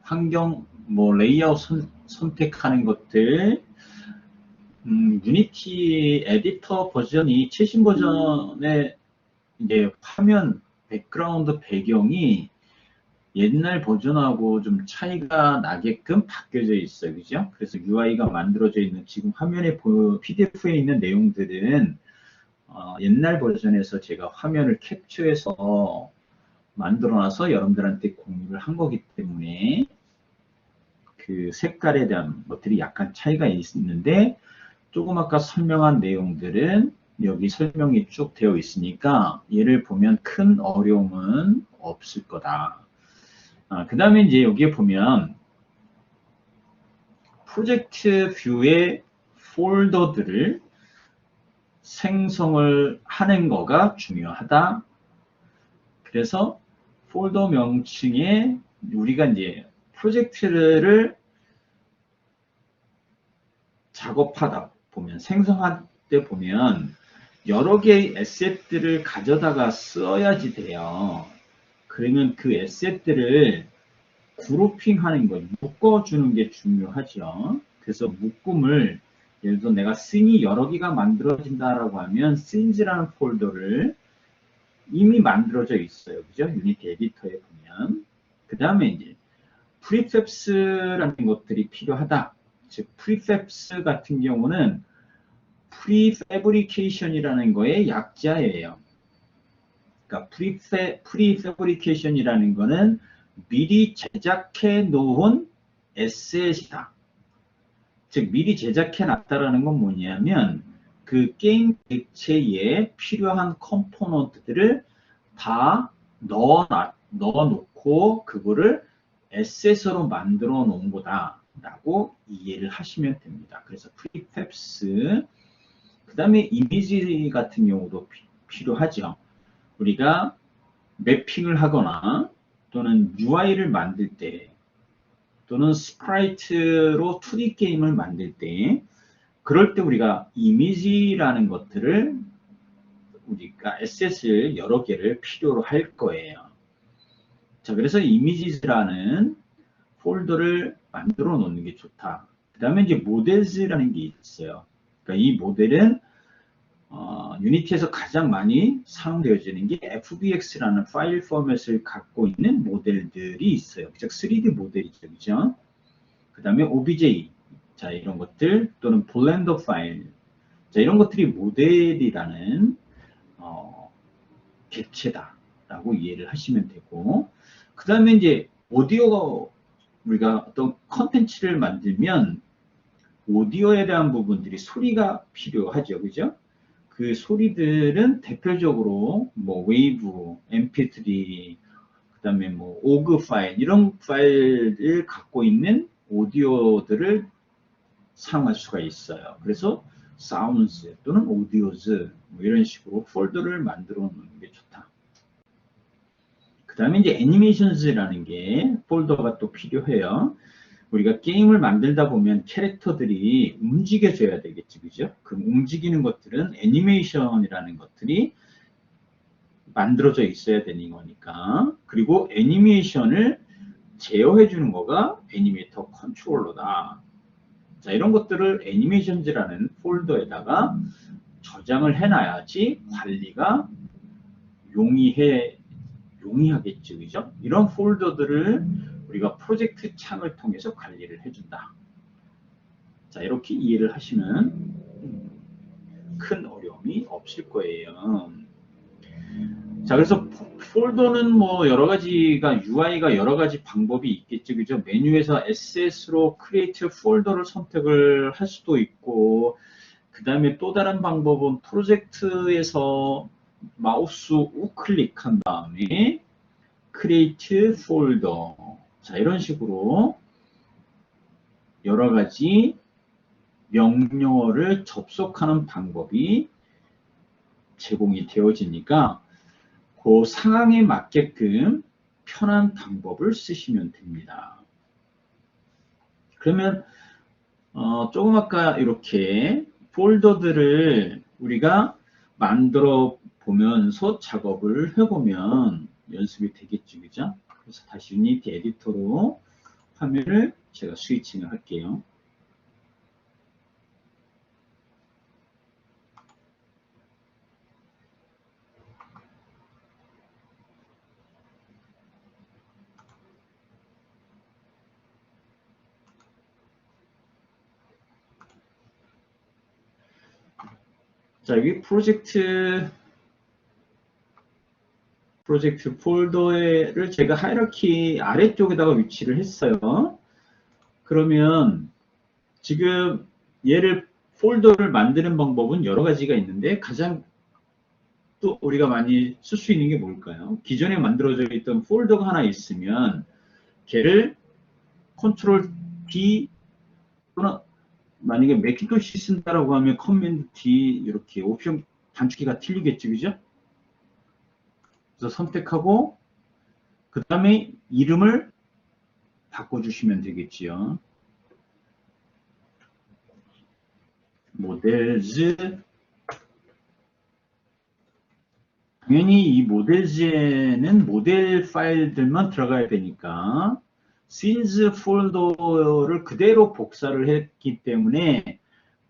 환경 뭐 레이아웃 선택하는 것들 유니티 에디터 버전이 최신 버전의 이제 화면 백그라운드 배경이 옛날 버전하고 좀 차이가 나게끔 바뀌어져 있어요. 그죠? 그래서 UI가 만들어져 있는 지금 화면에 PDF에 있는 내용들은 옛날 버전에서 제가 화면을 캡처해서 만들어놔서 여러분들한테 공유를 한 거기 때문에 그 색깔에 대한 것들이 약간 차이가 있는데 조금 아까 설명한 내용들은 여기 설명이 쭉 되어 있으니까 얘를 보면 큰 어려움은 없을 거다. 그 다음에 이제 여기에 보면 프로젝트 뷰의 폴더들을 생성을 하는 거가 중요하다. 그래서 폴더 명칭에 우리가 이제 프로젝트를 작업하다 보면 생성할 때 보면 여러 개의 에셋들을 가져다가 써야지 돼요. 그러면 그 에셋들을 그룹핑하는 거, 묶어주는 게 중요하죠. 그래서 묶음을 예를 들어 내가 씬이 여러 개가 만들어진다라고 하면 씬즈라는 폴더를 이미 만들어져 있어요. 그죠? 유니티 에디터에 보면. 그 다음에 이제 프리팹스라는 것들이 필요하다. 즉 프리팹스 같은 경우는 프리패브리케이션이라는 거의 약자예요. 그러니까 프리패브리케이션이라는 거는 미리 제작해 놓은 에셋이다. 즉 미리 제작해 놨다라는 건 뭐냐면 그 게임 객체에 필요한 컴포넌트들을 다 넣어놓고 그거를 에셋으로 만들어 놓은 거다라고 이해를 하시면 됩니다. 그래서 프리팹스 그 다음에 이미지 같은 경우도 필요하죠. 우리가 매핑을 하거나 또는 UI를 만들 때 또는 스프라이트로 2D 게임을 만들 때 그럴 때 우리가 이미지라는 것들을 우리가 에셋을 여러 개를 필요로 할 거예요. 자, 그래서 이미지라는 폴더를 만들어 놓는 게 좋다. 그 다음에 이제 모델즈라는 게 있어요. 그러니까 이 모델은 유니티에서 가장 많이 사용되어지는 게 FBX라는 파일 포맷을 갖고 있는 모델들이 있어요. 즉 3D 모델이죠. 그죠? 그 다음에 OBJ, 자 이런 것들 또는 블렌더 파일, 자 이런 것들이 모델이라는 객체다라고 이해를 하시면 되고, 그 다음에 이제 오디오가 우리가 어떤 컨텐츠를 만들면 오디오에 대한 부분들이 소리가 필요하죠. 그죠? 그 소리들은 대표적으로 뭐 웨이브, MP3, 그다음에 뭐 오그 파일 이런 파일을 갖고 있는 오디오들을 사용할 수가 있어요. 그래서 사운드 또는 오디오즈 뭐 이런 식으로 폴더를 만들어 놓는 게 좋다. 그 다음에 이제 애니메이션즈라는 게 폴더가 또 필요해요. 우리가 게임을 만들다 보면 캐릭터들이 움직여줘야 되겠지, 그죠? 그 움직이는 것들은 애니메이션이라는 것들이 만들어져 있어야 되는 거니까. 그리고 애니메이션을 제어해 주는 거가 애니메이터 컨트롤러다. 자, 이런 것들을 애니메이션즈라는 폴더에다가 저장을 해놔야지 관리가 용이하겠죠. 그죠? 이런 폴더들을 우리가 프로젝트 창을 통해서 관리를 해준다. 자, 이렇게 이해를 하시면 큰 어려움이 없을 거예요. 자, 그래서 폴더는 뭐 여러 가지가 UI가 여러 가지 방법이 있겠죠. 그죠? 메뉴에서 SS로 크리에이트 폴더를 선택을 할 수도 있고, 그 다음에 또 다른 방법은 프로젝트에서 마우스 우클릭한 다음에 크리에이트 폴더. 자, 이런 식으로 여러 가지 명령어를 접속하는 방법이 제공이 되어지니까 그 상황에 맞게끔 편한 방법을 쓰시면 됩니다. 그러면 조금 아까 이렇게 폴더들을 우리가 만들어 보면서 작업을 해보면 연습이 되겠죠, 그죠? 그래서 다시 유니티 에디터로 화면을 제가 스위칭을 할게요. 자, 여기 프로젝트 폴더를 제가 하이라키 아래쪽에다가 위치를 했어요. 그러면 지금 얘를 폴더를 만드는 방법은 여러 가지가 있는데 가장 또 우리가 많이 쓸 수 있는 게 뭘까요? 기존에 만들어져 있던 폴더가 하나 있으면 걔를 컨트롤 D 또는 만약에 매키토시 쓴다라고 하면 커맨드 D 이렇게 옵션 단축키가 틀리겠죠, 그죠? 그래서 선택하고 그 다음에 이름을 바꿔주시면 되겠지요. 모델즈. 당연히 이 모델즈에는 모델 파일들만 들어가야 되니까 scenes 폴더를 그대로 복사를 했기 때문에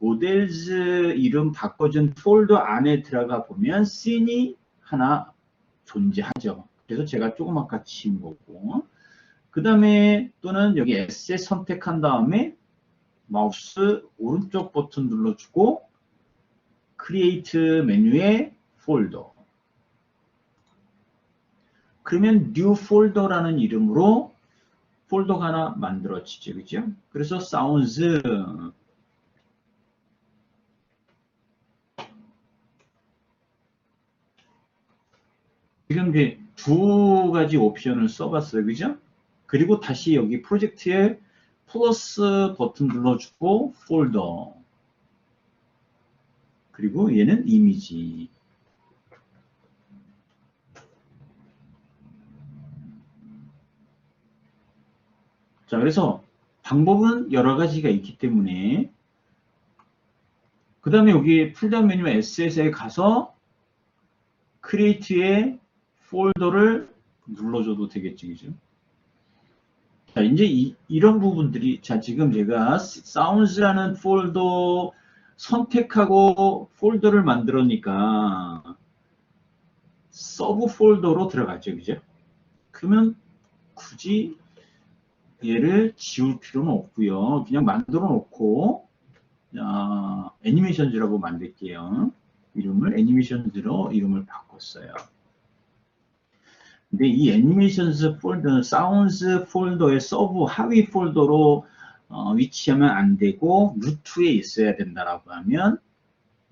모델즈 이름 바꿔준 폴더 안에 들어가 보면 scene이 하나 존재하죠. 그래서 제가 조그맣게 같이 친 거고 그 다음에 또는 여기 에셋 선택한 다음에 마우스 오른쪽 버튼 눌러주고 크리에이트 메뉴에 폴더 그러면 new 폴더라는 이름으로 폴더가 하나 만들어지죠. 그죠? 그래서 sounds 지금 이제 두 가지 옵션을 써봤어요. 그죠? 그리고 다시 여기 프로젝트에 플러스 버튼 눌러주고 폴더 그리고 얘는 이미지 자 그래서 방법은 여러 가지가 있기 때문에 그 다음에 여기 풀다운 메뉴 S에 가서 크리에이트에 폴더를 눌러줘도 되겠지 그죠? 자 이제 이런 부분들이 자 지금 제가 sounds라는 폴더 선택하고 폴더를 만들었으니까 서브 폴더로 들어가죠 그죠? 그러면 굳이 얘를 지울 필요는 없고요. 그냥 만들어 놓고 애니메이션즈라고 만들게요. 이름을 애니메이션즈로 이름을 바꿨어요. 근데 이 애니메이션즈 폴더, 사운드 폴더의 서브 하위 폴더로 위치하면 안 되고 루트에 있어야 된다라고 하면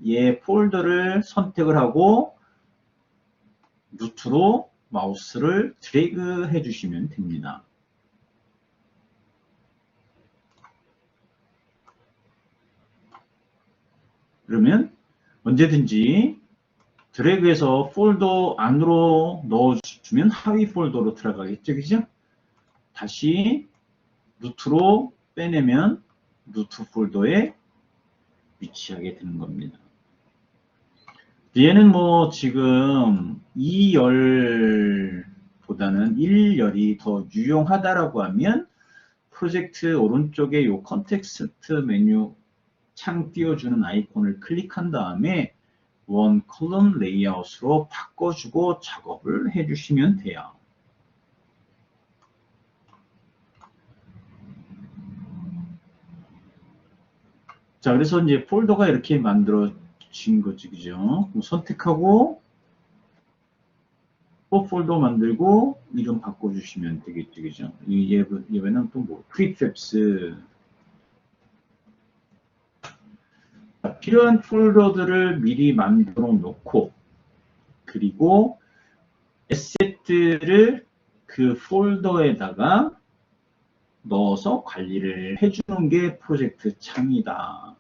얘 폴더를 선택을 하고 루트로 마우스를 드래그 해주시면 됩니다. 그러면 언제든지 드래그해서 폴더 안으로 넣어주면 하위 폴더로 들어가겠죠. 그죠? 다시 루트로 빼내면 루트 폴더에 위치하게 되는 겁니다. 얘는 뭐 지금 2열 보다는 1열이 더 유용하다라고 하면 프로젝트 오른쪽에 이 컨텍스트 메뉴 창 띄워주는 아이콘을 클릭한 다음에 원 컬럼 레이아웃으로 바꿔주고 작업을 해주시면 돼요. 자, 그래서 이제 폴더가 이렇게 만들어진 거지, 그죠? 선택하고 또 폴더 만들고 이름 바꿔주시면 되겠죠, 그죠? 얘는 또 뭐, 프리팹스. 필요한 폴더들을 미리 만들어 놓고, 그리고 에셋들을 그 폴더에다가 넣어서 관리를 해주는 게 프로젝트 창이다.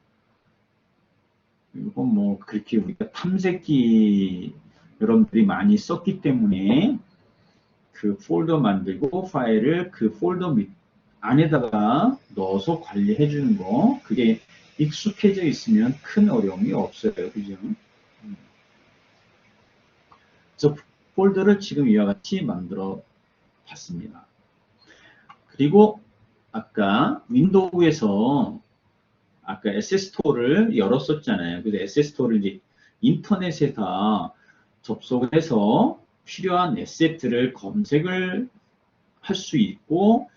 이건 뭐 그렇게 우리가 탐색기 여러분들이 많이 썼기 때문에 그 폴더 만들고 파일을 그 폴더 안에다가 넣어서 관리해 주는 거, 그게 익숙해져 있으면 큰 어려움이 없어요. 그죠? 그래서 폴더를 지금 이와 같이 만들어 봤습니다. 그리고 아까 윈도우에서 아까 에셋스토어를 열었었잖아요. 그래서 에셋스토어를 이제 인터넷에다 접속을 해서 필요한 에셋들을 검색을 할 수 있고,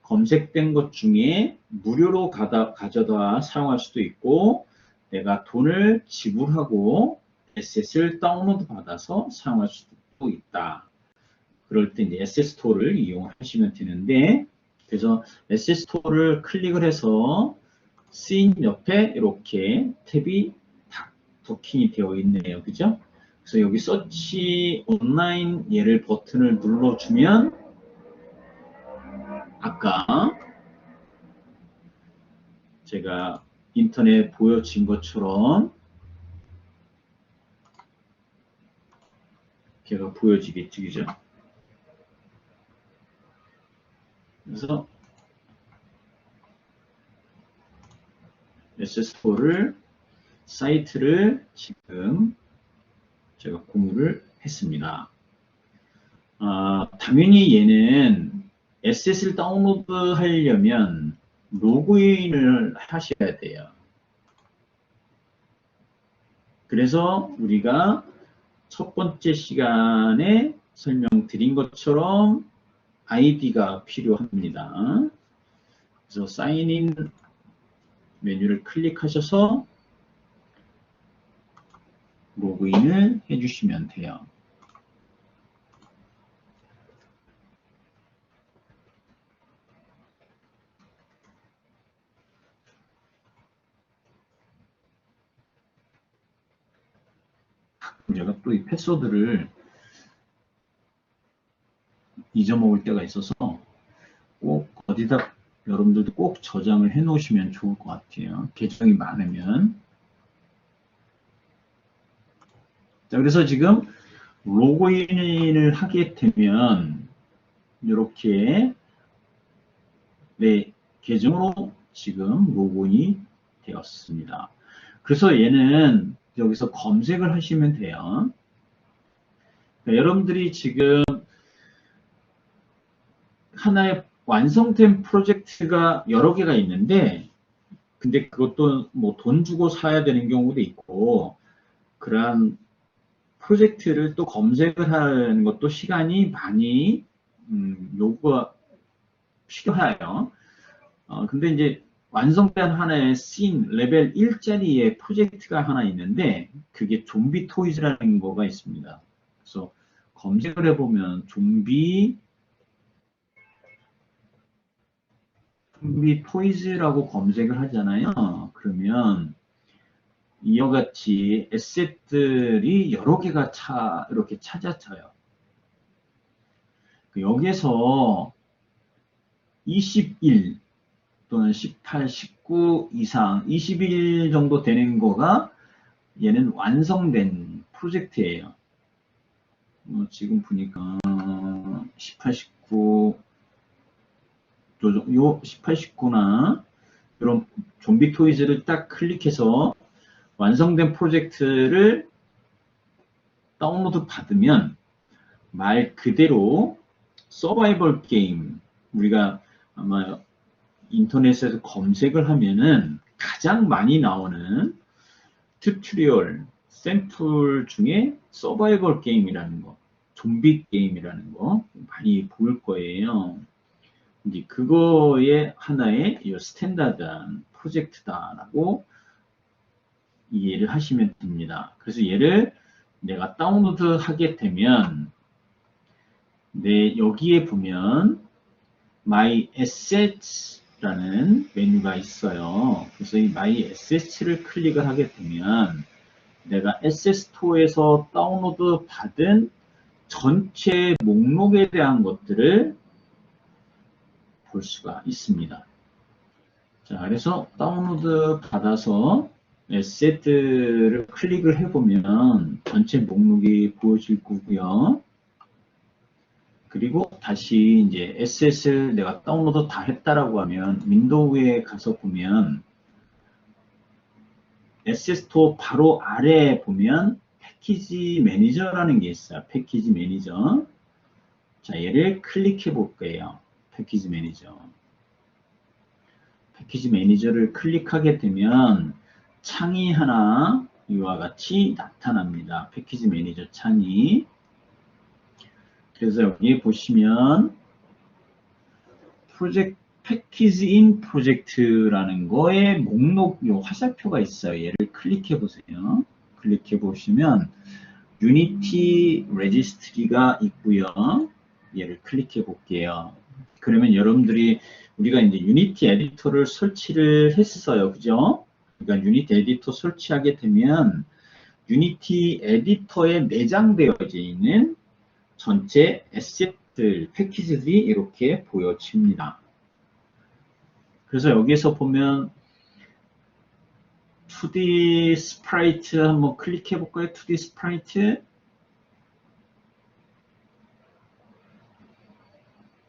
검색된 것 중에 무료로 가져다 사용할 수도 있고, 내가 돈을 지불하고 에셋을 다운로드 받아서 사용할 수도 있다. 그럴 때 이제 에셋스토어를 이용하시면 되는데, 그래서 에셋스토어를 클릭을 해서 씬 옆에 이렇게 탭이 도킹이 되어 있네요. 그죠? 그래서 여기 서치 온라인 얘를 버튼을 눌러주면 아까 제가 인터넷 보여진 것처럼 걔가 보여지겠지, 그죠? 그래서 에셋스토어를 사이트를 지금 제가 공유를 했습니다. 당연히 얘는 에셋을 다운로드 하려면 로그인을 하셔야 돼요. 그래서 우리가 첫 번째 시간에 설명드린 것처럼 아이디가 필요합니다. 그래서 사인인 메뉴를 클릭하셔서 로그인을 해주시면 돼요. 제가 또 이 패스워드를 잊어먹을 때가 있어서 꼭 어디다 여러분들도 꼭 저장을 해 놓으시면 좋을 것 같아요. 계정이 많으면. 자, 그래서 지금 로그인을 하게 되면 이렇게 내 계정으로 지금 로그인이 되었습니다. 그래서 얘는 여기서 검색을 하시면 돼요. 여러분들이 지금 하나의 완성된 프로젝트가 여러 개가 있는데, 근데 그것도 뭐 돈 주고 사야 되는 경우도 있고, 그러한 프로젝트를 또 검색을 하는 것도 시간이 많이 요구가 필요해요. 근데 이제 완성된 하나의 씬 레벨 1짜리의 프로젝트가 하나 있는데, 그게 좀비 토이즈라는 거가 있습니다. 그래서 검색을 해보면 좀비 토이즈라고 검색을 하잖아요. 그러면 이와 같이 에셋들이 여러 개가 이렇게 찾아져요. 여기에서 21 또는 18, 19 이상 21 정도 되는 거가 얘는 완성된 프로젝트예요. 지금 보니까 18, 19 요 18, 19나 이런 좀비 토이즈를 딱 클릭해서 완성된 프로젝트를 다운로드 받으면 말 그대로 서바이벌 게임, 우리가 아마 인터넷에서 검색을 하면은 가장 많이 나오는 튜토리얼, 샘플 중에 서바이벌 게임이라는 거, 좀비 게임이라는 거 많이 보일 거예요. 이제 그거의 하나의 이 스탠다드한 프로젝트다라고 이해를 하시면 됩니다. 그래서 얘를 내가 다운로드 하게 되면 여기에 보면 My Assets라는 메뉴가 있어요. 그래서 이 My Assets를 클릭을 하게 되면 내가 에셋스토어에서 다운로드 받은 전체 목록에 대한 것들을 볼 수가 있습니다. 자, 그래서 다운로드 받아서 에셋을 클릭을 해보면 전체 목록이 보여질 거고요. 그리고 다시 이제 에셋을 내가 다운로드 다 했다라고 하면 윈도우에 가서 보면 에셋스토어 바로 아래에 보면 패키지 매니저라는 게 있어요. 패키지 매니저. 자, 얘를 클릭해 볼 거예요. 패키지 매니저. 패키지 매니저를 클릭하게 되면 창이 하나 이와 같이 나타납니다. 패키지 매니저 창이. 그래서 여기 보시면 패키지 인 프로젝트라는 거에 목록 요 화살표가 있어요. 얘를 클릭해 보세요. 클릭해 보시면 유니티 레지스트리가 있고요. 얘를 클릭해 볼게요. 그러면 여러분들이 우리가 이제 유니티 에디터를 설치를 했어요. 그죠? 그러니까 유니티 에디터 설치하게 되면 유니티 에디터에 내장되어져 있는 전체 에셋들, 패키지들이 이렇게 보여집니다. 그래서 여기서 보면 2D 스프라이트 한번 클릭해 볼까요? 2D 스프라이트.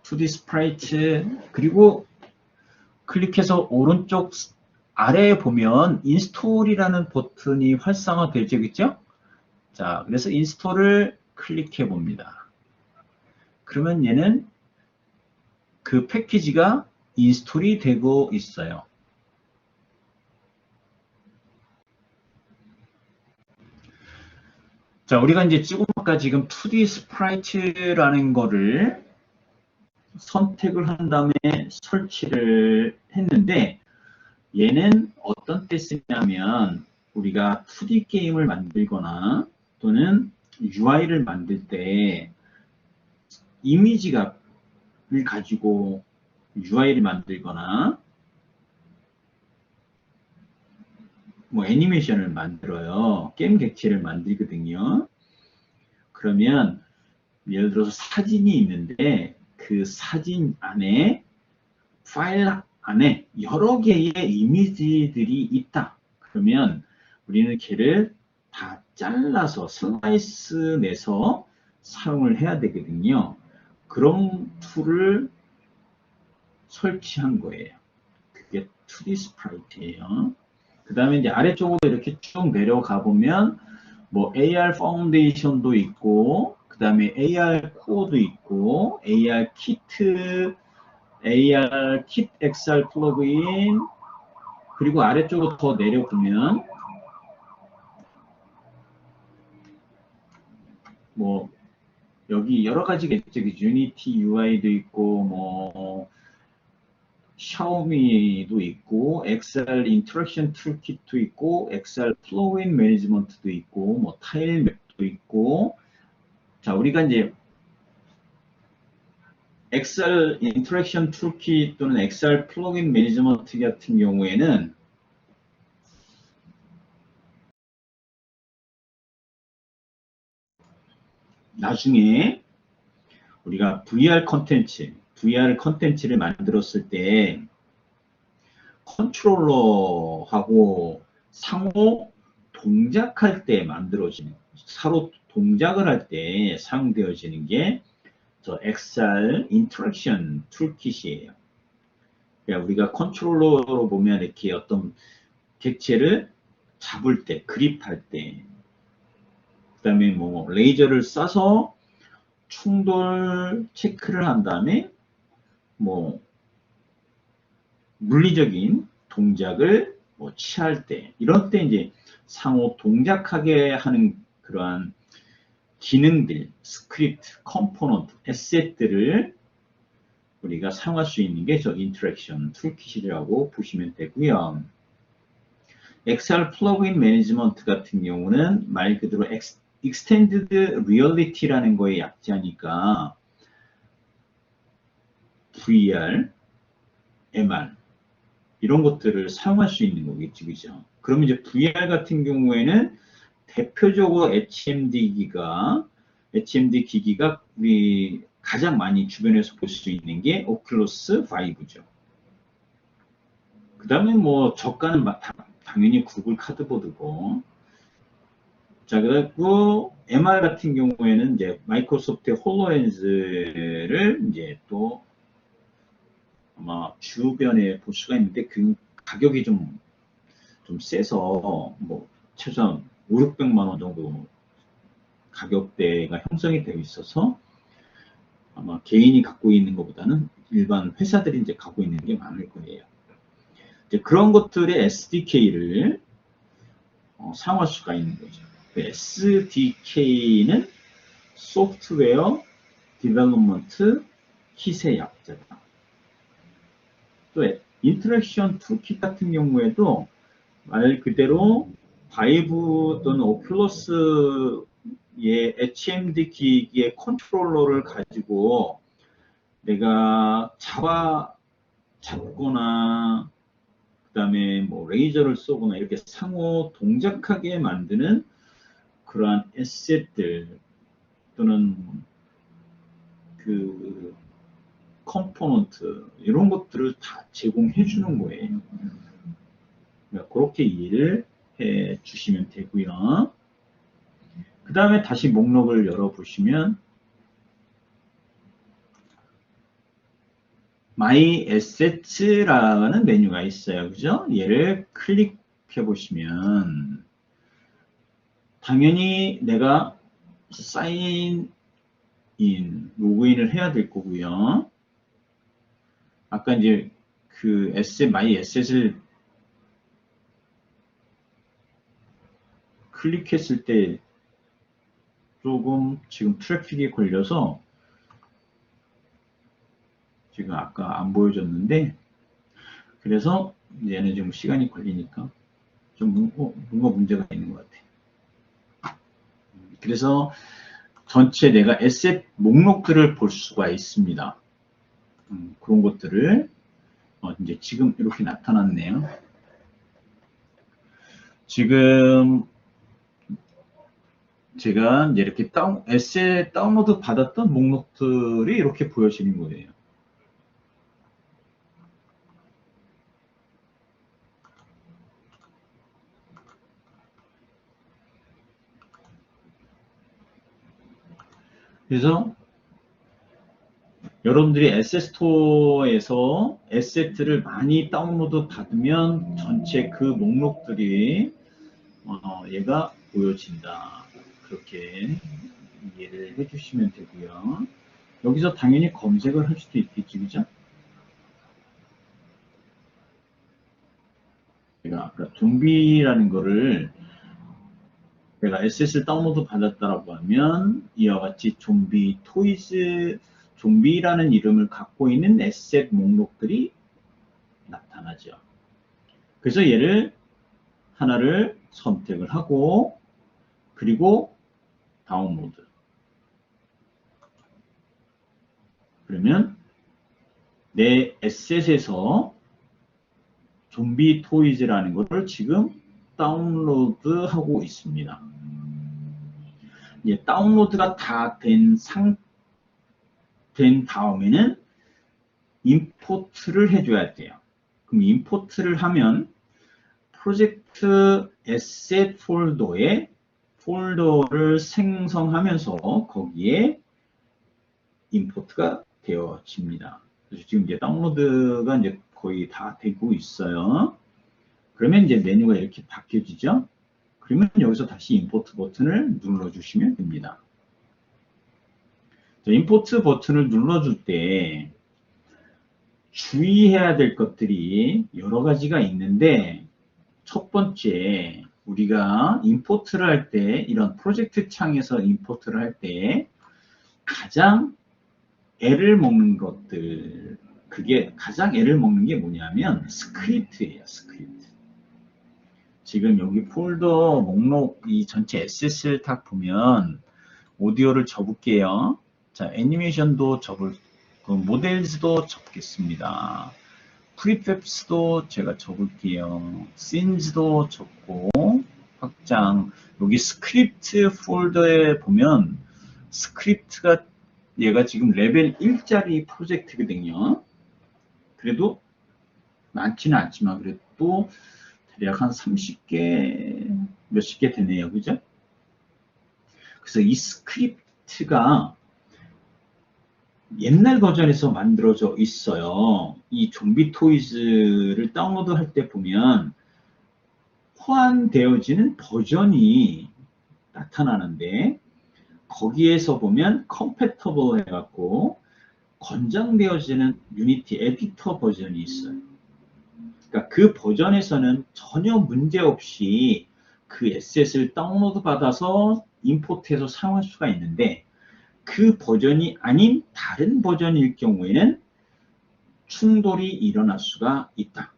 2D 스프라이트. 그리고 클릭해서 오른쪽 아래에 보면 인스톨이라는 버튼이 활성화되죠. 그죠? 자, 그래서 인스톨을 클릭해 봅니다. 그러면 얘는 그 패키지가 인스톨이 되고 있어요. 자, 우리가 이제 아까 지금 2D 스프라이트라는 거를 선택을 한 다음에 설치를 했는데 얘는 어떤 때 쓰냐면 우리가 2D 게임을 만들거나 또는 UI를 만들 때 이미지를 가지고 UI를 만들거나 뭐 애니메이션을 만들어요. 게임 객체를 만들거든요. 그러면 예를 들어서 사진이 있는데 그 사진 안에 파일 안에 여러 개의 이미지들이 있다. 그러면 우리는 걔를 다 잘라서 슬라이스 내서 사용을 해야 되거든요. 그런 툴을 설치한 거예요. 그게 2D 스프라이트예요. 그 다음에 이제 아래쪽으로 이렇게 쭉 내려가 보면 뭐 AR 파운데이션도 있고 그 다음에 AR 코어도 있고 AR 키트, AR 킷 XR 플러그인 그리고 아래쪽으로 더 내려보면 뭐 여기 여러 가지가 있죠. 유니티 UI도 있고 뭐 샤오미도 있고 XR 인터랙션 툴킷도 있고 XR 플러그인 매니지먼트도 있고 뭐 타일 맵도 있고 자 우리가 이제 XR 인터랙션 툴킷 또는 XR 플러그인 매니지먼트 같은 경우에는 나중에 우리가 VR 컨텐츠를 만들었을 때 컨트롤러하고 상호 동작할 때 만들어지는 서로 동작을 할 때 사용되어지는 게 저 XR 인터랙션 툴킷이에요. 그러니까 우리가 컨트롤러로 보면 이렇게 어떤 객체를 잡을 때, 그립할 때, 그 다음에 뭐 레이저를 쏴서 충돌 체크를 한 다음에 뭐 물리적인 동작을 뭐 취할 때, 이럴 때 이제 상호 동작하게 하는 그러한 기능들, 스크립트, 컴포넌트, 에셋들을 우리가 사용할 수 있는 게 저 인터랙션 툴킷이라고 보시면 되고요. XR 플러그인 매니지먼트 같은 경우는 말 그대로 Extended Reality라는 거에 약자니까 VR, MR 이런 것들을 사용할 수 있는 거겠지, 그죠? 그럼 이제 VR 같은 경우에는 대표적으로 HMD 기기가 우리 가장 많이 주변에서 볼 수 있는 게 오큘러스 5죠. 그 다음에 뭐 저가는 당연히 구글 카드보드고. 자, 그리고 MR 같은 경우에는 이제 마이크로소프트의 홀로렌즈를 이제 또 아마 주변에 볼 수가 있는데 그 가격이 좀 세서 뭐 최소한 5, 600만 원 정도 가격대가 형성이 되어 있어서 아마 개인이 갖고 있는 것보다는 일반 회사들이 이제 갖고 있는 게 많을 거예요. 이제 그런 것들의 SDK를 사용할 수가 있는 거죠. SDK는 소프트웨어 디벨롭먼트 킷의 약자다. 또 인터랙션 툴킷 같은 경우에도 말 그대로 바이브 또는 오큘러스의 HMD 기기의 컨트롤러를 가지고 내가 잡거나 그 다음에 뭐 레이저를 쏘거나 이렇게 상호 동작하게 만드는 그러한 에셋들 또는 그 컴포넌트 이런 것들을 다 제공해 주는 거예요. 그렇게 이해를 해 주시면 되고요. 그 다음에 다시 목록을 열어보시면 My Assets라는 메뉴가 있어요. 그죠? 얘를 클릭해 보시면 당연히 내가 사인 인, 로그인을 해야 될 거고요. 아까 이제 그 My Asset을 클릭했을 때 조금 지금 트래픽이 걸려서 지금 아까 안 보여줬는데 그래서 얘는 좀 시간이 걸리니까 좀 뭔가 문제가 있는 것 같아. 그래서 전체 내가 에셋 목록들을 볼 수가 있습니다. 그런 것들을 이제 지금 이렇게 나타났네요. 지금 제가 이제 이렇게 에셋 다운로드 받았던 목록들이 이렇게 보여지는 거예요. 그래서 여러분들이 에셋 스토어에서 에셋을 많이 다운로드 받으면 전체 그 목록들이 얘가 보여진다. 그렇게 이해를 해주시면 되고요. 여기서 당연히 검색을 할 수도 있겠지, 그죠? 제가 아까 좀비라는 거를 내가 에셋을 다운로드 받았다라고 하면 이와 같이 좀비 토이즈 좀비라는 이름을 갖고 있는 에셋 목록들이 나타나죠. 그래서 얘를 하나를 선택을 하고 그리고 다운로드. 그러면 내 에셋에서 좀비 토이즈라는 것을 지금 다운로드하고 있습니다. 이제 다운로드가 다 된 다음에는 임포트를 해줘야 돼요. 그럼 임포트를 하면 프로젝트 에셋 폴더에 폴더를 생성하면서 거기에 임포트가 되어집니다. 그래서 지금 이제 다운로드가 이제 거의 다 되고 있어요. 그러면 이제 메뉴가 이렇게 바뀌어지죠. 그러면 여기서 다시 임포트 버튼을 눌러주시면 됩니다. 임포트 버튼을 눌러줄 때 주의해야 될 것들이 여러 가지가 있는데, 첫 번째, 우리가 임포트를 할 때, 이런 프로젝트 창에서 임포트를 할 때 가장 애를 먹는 것들, 그게 가장 애를 먹는 게 뭐냐면 스크립트예요. 스크립트. 지금 여기 폴더 목록 이 전체 SS를 딱 보면 오디오를 접을게요. 자, 애니메이션도 접을, 모델즈도 접겠습니다. 프리팹스도 제가 접을게요. 씬즈도 접고, 확장. 여기 스크립트 폴더에 보면 스크립트가 얘가 지금 레벨 1짜리 프로젝트거든요. 그래도 많지는 않지만 그래도 대략 한 30개, 몇십 개 되네요. 그죠? 그래서 이 스크립트가 옛날 버전에서 만들어져 있어요. 이 좀비 토이즈를 다운로드 할 때 보면 호환되어지는 버전이 나타나는데, 거기에서 보면 컴패터블 해갖고 권장되어지는 유니티 에디터 버전이 있어요. 그러니까 그 버전에서는 전혀 문제 없이 그 에셋을 다운로드 받아서 임포트해서 사용할 수가 있는데, 그 버전이 아닌 다른 버전일 경우에는 충돌이 일어날 수가 있다.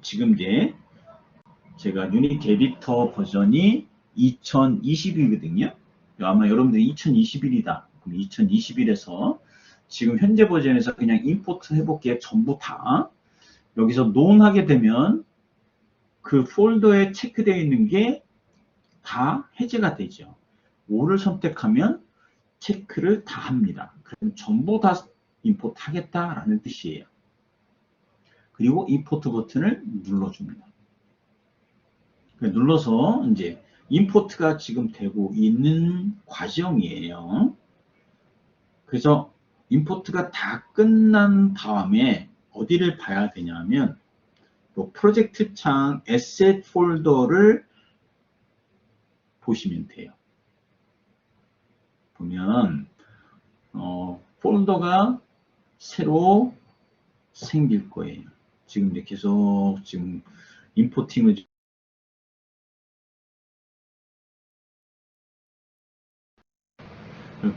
지금 이제 제가 유니티 에디터 버전이 2020이거든요. 아마 여러분들이 2021이다. 그럼 2021에서 지금 현재 버전에서 그냥 임포트 해볼게요. 전부 다. 여기서 논하게 되면 그 폴더에 체크되어 있는 게 다 해제가 되죠. 5를 선택하면 체크를 다 합니다. 그럼 전부 다 임포트 하겠다라는 뜻이에요. 그리고 임포트 버튼을 눌러줍니다. 눌러서 이제 임포트가 지금 되고 있는 과정이에요. 그래서 임포트가 다 끝난 다음에 어디를 봐야 되냐면 프로젝트 창 에셋 폴더를 보시면 돼요. 보면 폴더가 새로 생길 거예요. 지금 이제 계속 지금 임포팅을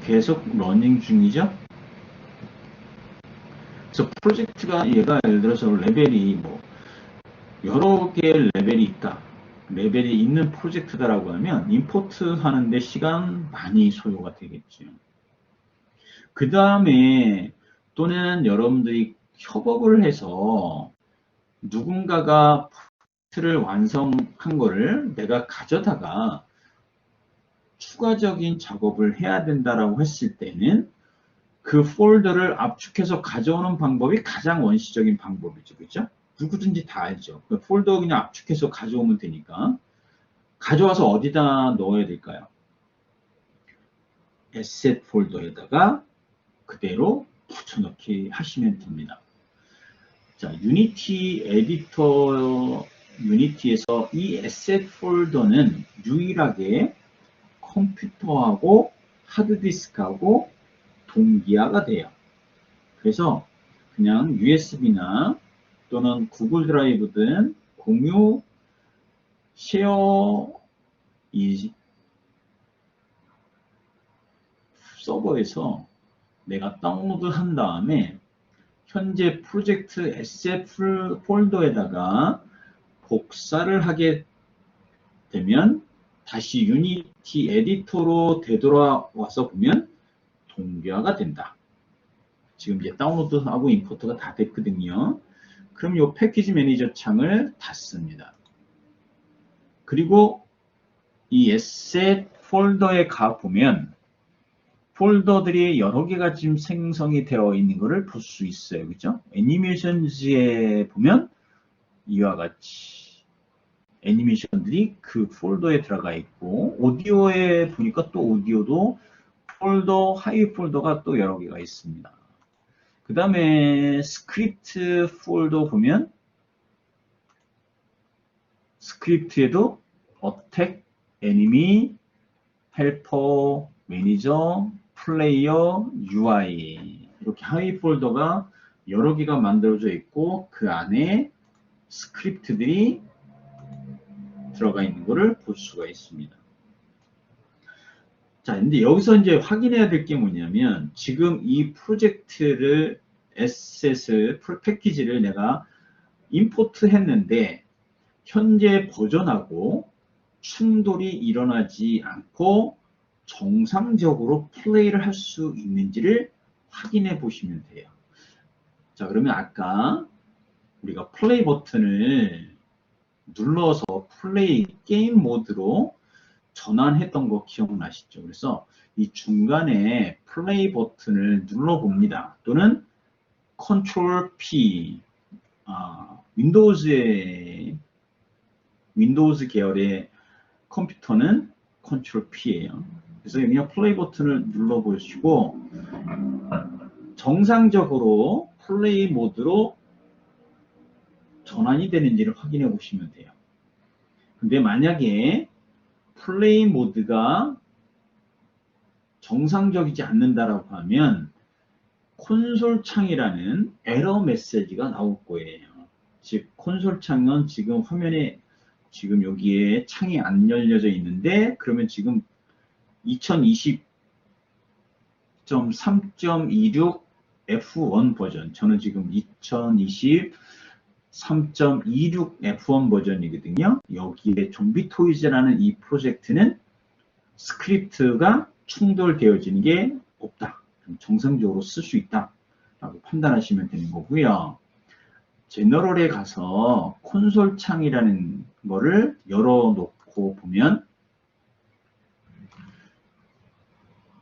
계속 러닝 중이죠. 그래서 프로젝트가 얘가 예를 들어서 레벨이 뭐 여러 개의 레벨이 있다. 레벨이 있는 프로젝트다라고 하면 임포트 하는데 시간 많이 소요가 되겠죠. 그 다음에 또는 여러분들이 협업을 해서 누군가가 프로젝트를 완성한 거를 내가 가져다가 추가적인 작업을 해야 된다라고 했을 때는 그 폴더를 압축해서 가져오는 방법이 가장 원시적인 방법이죠. 그렇죠? 누구든지 다 알죠. 그 폴더 그냥 압축해서 가져오면 되니까. 가져와서 어디다 넣어야 될까요? 에셋 폴더에다가 그대로 붙여넣기 하시면 됩니다. 자, 유니티 에디터, 유니티에서 이 에셋 폴더는 유일하게 컴퓨터하고 하드디스크하고 동기화가 돼요. 그래서 그냥 USB나 또는 구글 드라이브든 공유 쉐어 이 서버에서 내가 다운로드 한 다음에 현재 프로젝트 에셋 폴더에다가 복사를 하게 되면 다시 유니티 에디터로 되돌아와서 보면 동기화가 된다. 지금 이제 다운로드하고 임포트가 다 됐거든요. 그럼 이 패키지 매니저 창을 닫습니다. 그리고 이 에셋 폴더에 가보면 폴더들이 여러 개가 지금 생성이 되어 있는 것을 볼 수 있어요. 그죠? 애니메이션즈에 보면 이와 같이 애니메이션들이 그 폴더에 들어가 있고, 오디오에 보니까 또 오디오도 폴더, 하이 폴더가 또 여러 개가 있습니다. 그 다음에 스크립트 폴더 보면 스크립트에도 어택, 애니미, 헬퍼, 매니저, 플레이어 UI 이렇게 하위 폴더가 여러 개가 만들어져 있고 그 안에 스크립트들이 들어가 있는 것을 볼 수가 있습니다. 자, 근데 여기서 이제 확인해야 될 게 뭐냐면 지금 이 프로젝트를 에셋을 패키지를 내가 임포트 했는데 현재 버전하고 충돌이 일어나지 않고 정상적으로 플레이를 할 수 있는지를 확인해 보시면 돼요. 자, 그러면 아까 우리가 플레이 버튼을 눌러서 플레이 게임 모드로 전환했던 거 기억나시죠? 그래서 이 중간에 플레이 버튼을 눌러봅니다. 또는 컨트롤 P, 윈도우즈 계열의 컴퓨터는 컨트롤 P예요. 그래서 그냥 플레이 버튼을 눌러보시고 정상적으로 플레이 모드로 전환이 되는지를 확인해 보시면 돼요. 근데 만약에 플레이 모드가 정상적이지 않는다라고 하면 콘솔 창이라는 에러 메시지가 나올 거예요. 즉 콘솔 창은 지금 화면에 지금 여기에 창이 안 열려져 있는데 그러면 지금 2020.3.26 F1 버전, 저는 지금 2020.3.26 F1 버전이거든요. 여기에 좀비 토이즈라는 이 프로젝트는 스크립트가 충돌되어지는 게 없다. 정상적으로 쓸 수 있다. 라고 판단하시면 되는 거고요. 제너럴에 가서 콘솔 창이라는 거를 열어놓고 보면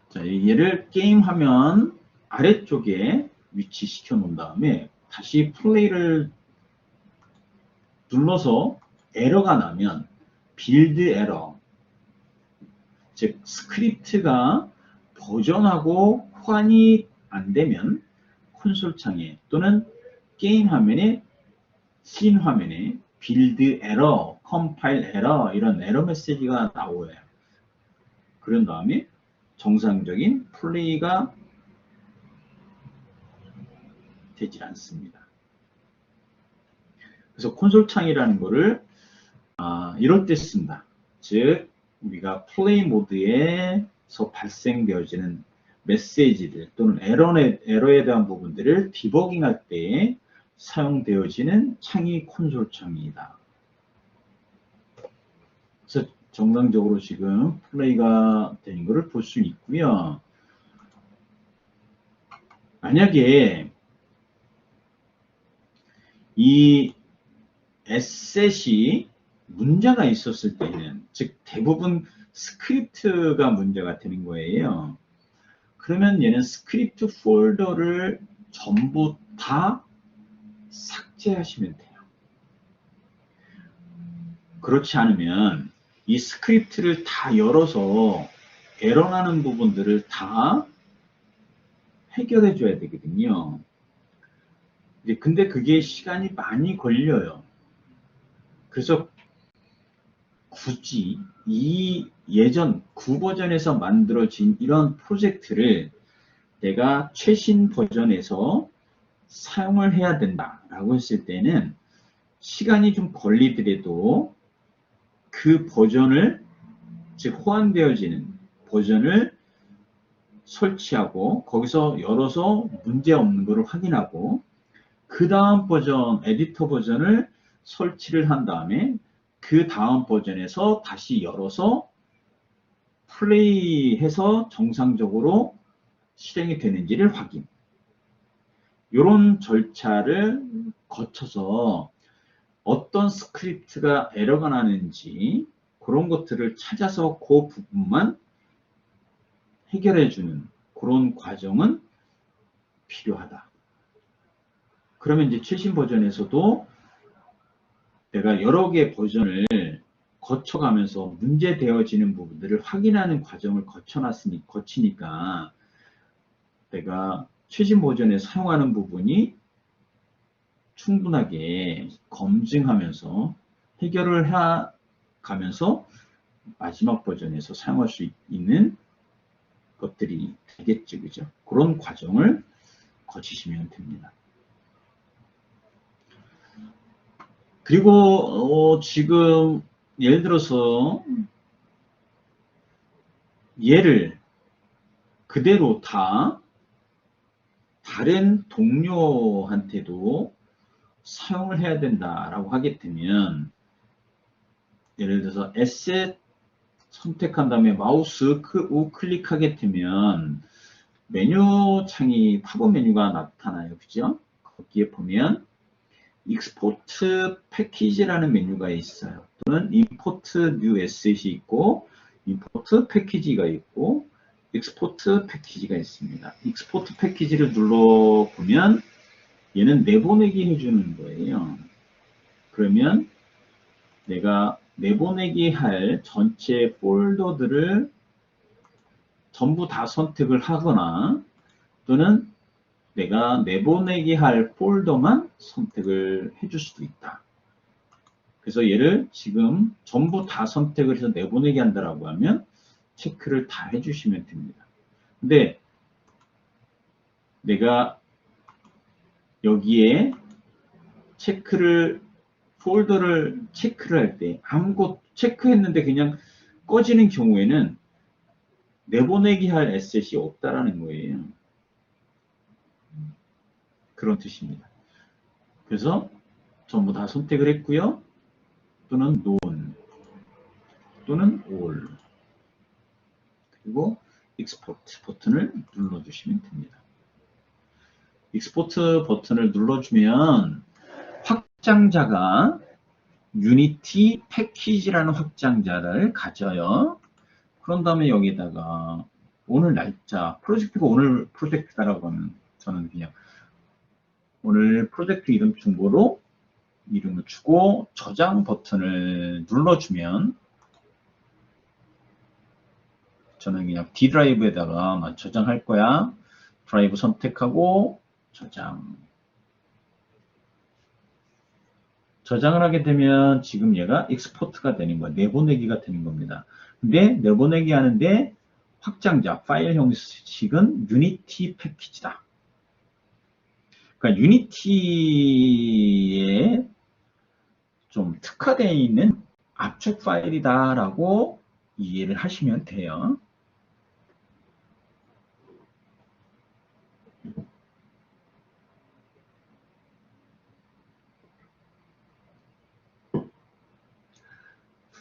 자, 얘를 게임 화면 아래쪽에 위치시켜 놓은 다음에 다시 플레이를 눌러서 에러가 나면 빌드 에러, 즉 스크립트가 버전하고 호환이 안 되면 콘솔 창에 또는 게임 화면에 씬 화면에 빌드 에러, 컴파일 에러 이런 에러 메시지가 나와요. 그런 다음에 정상적인 플레이가 되지 않습니다. 그래서 콘솔 창이라는 거를 이럴 때 쓴다. 즉 우리가 플레이 모드에서 발생되어지는 메시지들 또는 에러에 대한 부분들을 디버깅할 때 사용되어지는 창이 콘솔 창이다. 그래서 정상적으로 지금 플레이가 되는 것을 볼 수 있고요. 만약에 이 에셋이 문제가 있었을 때는, 즉 대부분 스크립트가 문제가 되는 거예요. 그러면 얘는 스크립트 폴더를 전부 다 삭제하시면 돼요. 그렇지 않으면 이 스크립트를 다 열어서 에러나는 부분들을 다 해결해 줘야 되거든요. 근데 그게 시간이 많이 걸려요. 그래서 굳이 이 예전 9버전에서 만들어진 이런 프로젝트를 내가 최신 버전에서 사용을 해야 된다라고 했을 때는 시간이 좀 걸리더라도 그 버전을, 즉 호환되어지는 버전을 설치하고 거기서 열어서 문제없는 것을 확인하고 그 다음 버전, 에디터 버전을 설치를 한 다음에 그 다음 버전에서 다시 열어서 플레이해서 정상적으로 실행이 되는지를 확인. 이런 절차를 거쳐서 어떤 스크립트가 에러가 나는지 그런 것들을 찾아서 그 부분만 해결해주는 그런 과정은 필요하다. 그러면 이제 최신 버전에서도 내가 여러 개 버전을 거쳐가면서 문제되어지는 부분들을 확인하는 과정을 거치니까 내가 최신 버전에 사용하는 부분이 충분하게 검증하면서 해결을 해가면서 마지막 버전에서 사용할 수 있는 것들이 되겠죠. 그죠? 그런 과정을 거치시면 됩니다. 그리고 지금 예를 들어서 얘를 그대로 다 다른 동료한테도 사용을 해야 된다라고 하게 되면 예를 들어서 에셋 선택한 다음에 마우스 클릭하게 되면 메뉴 창이 팝업 메뉴가 나타나요. 그죠? 거기에 보면 익스포트 패키지라는 메뉴가 있어요. 또는 임포트 뉴 에셋이 있고 임포트 패키지가 있고 익스포트 패키지가 있습니다. 익스포트 패키지를 눌러보면 얘는 내보내기 해주는 거예요. 그러면 내가 내보내기 할 전체 폴더들을 전부 다 선택을 하거나 또는 내가 내보내기 할 폴더만 선택을 해줄 수도 있다. 그래서 얘를 지금 전부 다 선택을 해서 내보내기 한다라고 하면 체크를 다 해주시면 됩니다. 근데 내가 여기에 폴더를 체크를 할 때 아무것도 체크했는데 그냥 꺼지는 경우에는 내보내기 할 에셋이 없다라는 거예요. 그런 뜻입니다. 그래서 전부 다 선택을 했고요. 또는 none 또는 all 그리고 익스포트 버튼을 눌러주시면 됩니다. 익스포트 버튼을 눌러주면 확장자가 유니티 패키지라는 확장자를 가져요. 그런 다음에 여기다가 오늘 날짜, 프로젝트가 오늘 프로젝트다라고 하면 저는 그냥 오늘 프로젝트 이름 중보로 이름을 주고 저장 버튼을 눌러주면 저는 그냥 D 드라이브에다가 저장할 거야. 드라이브 선택하고 저장. 저장을 하게 되면 지금 얘가 익스포트가 되는 거야. 내보내기가 되는 겁니다. 근데 내보내기 하는데 확장자, 파일 형식은 유니티 패키지다. 그러니까 유니티에 좀 특화되어 있는 압축 파일이다라고 이해를 하시면 돼요.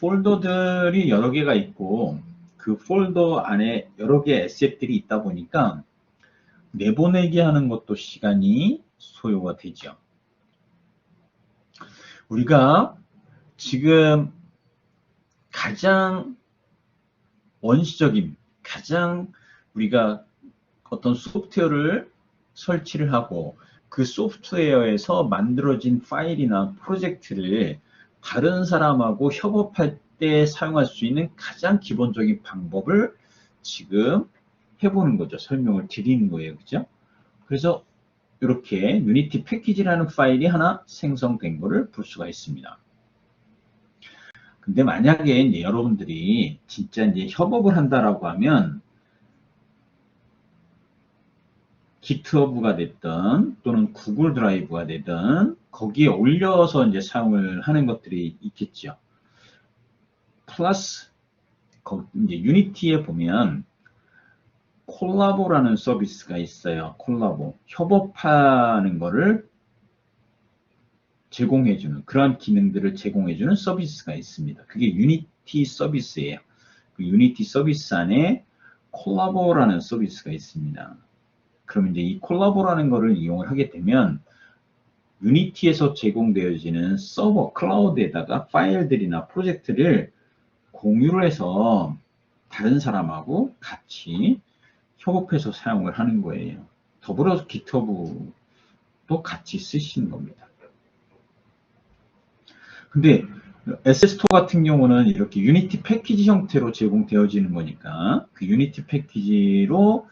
폴더들이 여러 개가 있고 그 폴더 안에 여러 개의 에셋들이 있다 보니까 내보내기 하는 것도 시간이 소요가 되죠. 우리가 지금 가장 원시적인, 가장 우리가 어떤 소프트웨어를 설치를 하고 그 소프트웨어에서 만들어진 파일이나 프로젝트를 다른 사람하고 협업할 때 사용할 수 있는 가장 기본적인 방법을 지금 해보는 거죠. 설명을 드리는 거예요. 그죠? 그래서 이렇게 유니티 패키지라는 파일이 하나 생성된 거를 볼 수가 있습니다. 근데 만약에 이제 여러분들이 진짜 이제 협업을 한다라고 하면 기트허브가 됐든 또는 구글 드라이브가 되든 거기에 올려서 이제 사용을 하는 것들이 있겠죠. 플러스 이제 유니티에 보면 콜라보라는 서비스가 있어요. 콜라보 협업하는 거를 제공해주는 그런 기능들을 제공해주는 서비스가 있습니다. 그게 유니티 서비스예요. 그 유니티 서비스 안에 콜라보라는 서비스가 있습니다. 그럼 이제 이 콜라보라는 거를 이용을 하게 되면 유니티에서 제공되어지는 서버 클라우드에다가 파일들이나 프로젝트를 공유를 해서 다른 사람하고 같이 협업해서 사용을 하는 거예요. 더불어 기트허브도 같이 쓰시는 겁니다. 근데 에셋스토어 같은 경우는 이렇게 유니티 패키지 형태로 제공되어지는 거니까 그 유니티 패키지로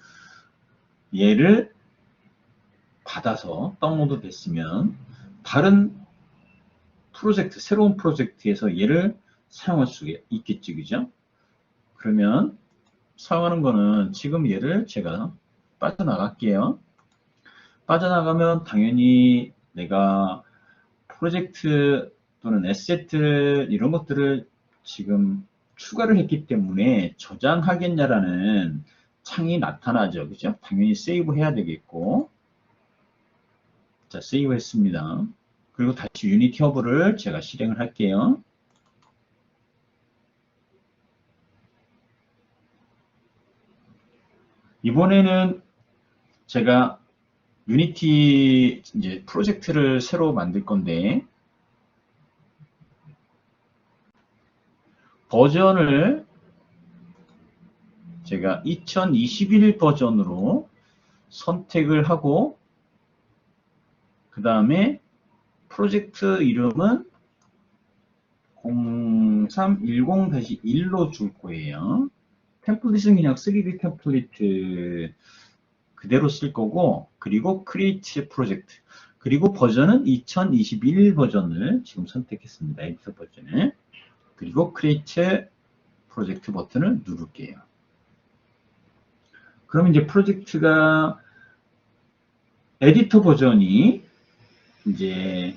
얘를 받아서 다운로드 됐으면 다른 프로젝트, 새로운 프로젝트에서 얘를 사용할 수 있겠지, 그죠? 그러면 사용하는 거는 지금 얘를 제가 빠져나갈게요. 빠져나가면 당연히 내가 프로젝트 또는 에세트 이런 것들을 지금 추가를 했기 때문에 저장하겠냐라는 창이 나타나죠. 그죠? 당연히 세이브 해야 되겠고. 자, 세이브 했습니다. 그리고 다시 유니티 허브를 제가 실행을 할게요. 이번에는 제가 유니티 이제 프로젝트를 새로 만들 건데 버전을 제가 2021 버전으로 선택을 하고 그 다음에 프로젝트 이름은 0310-1로 줄 거예요. 템플릿은 그냥 3D 템플릿 그대로 쓸 거고, 그리고 Create 프로젝트, 그리고 버전은 2021 버전을 지금 선택했습니다. 에디터 버전을. 그리고 Create 프로젝트 버튼을 누를게요. 그럼 이제 프로젝트가 에디터 버전이 이제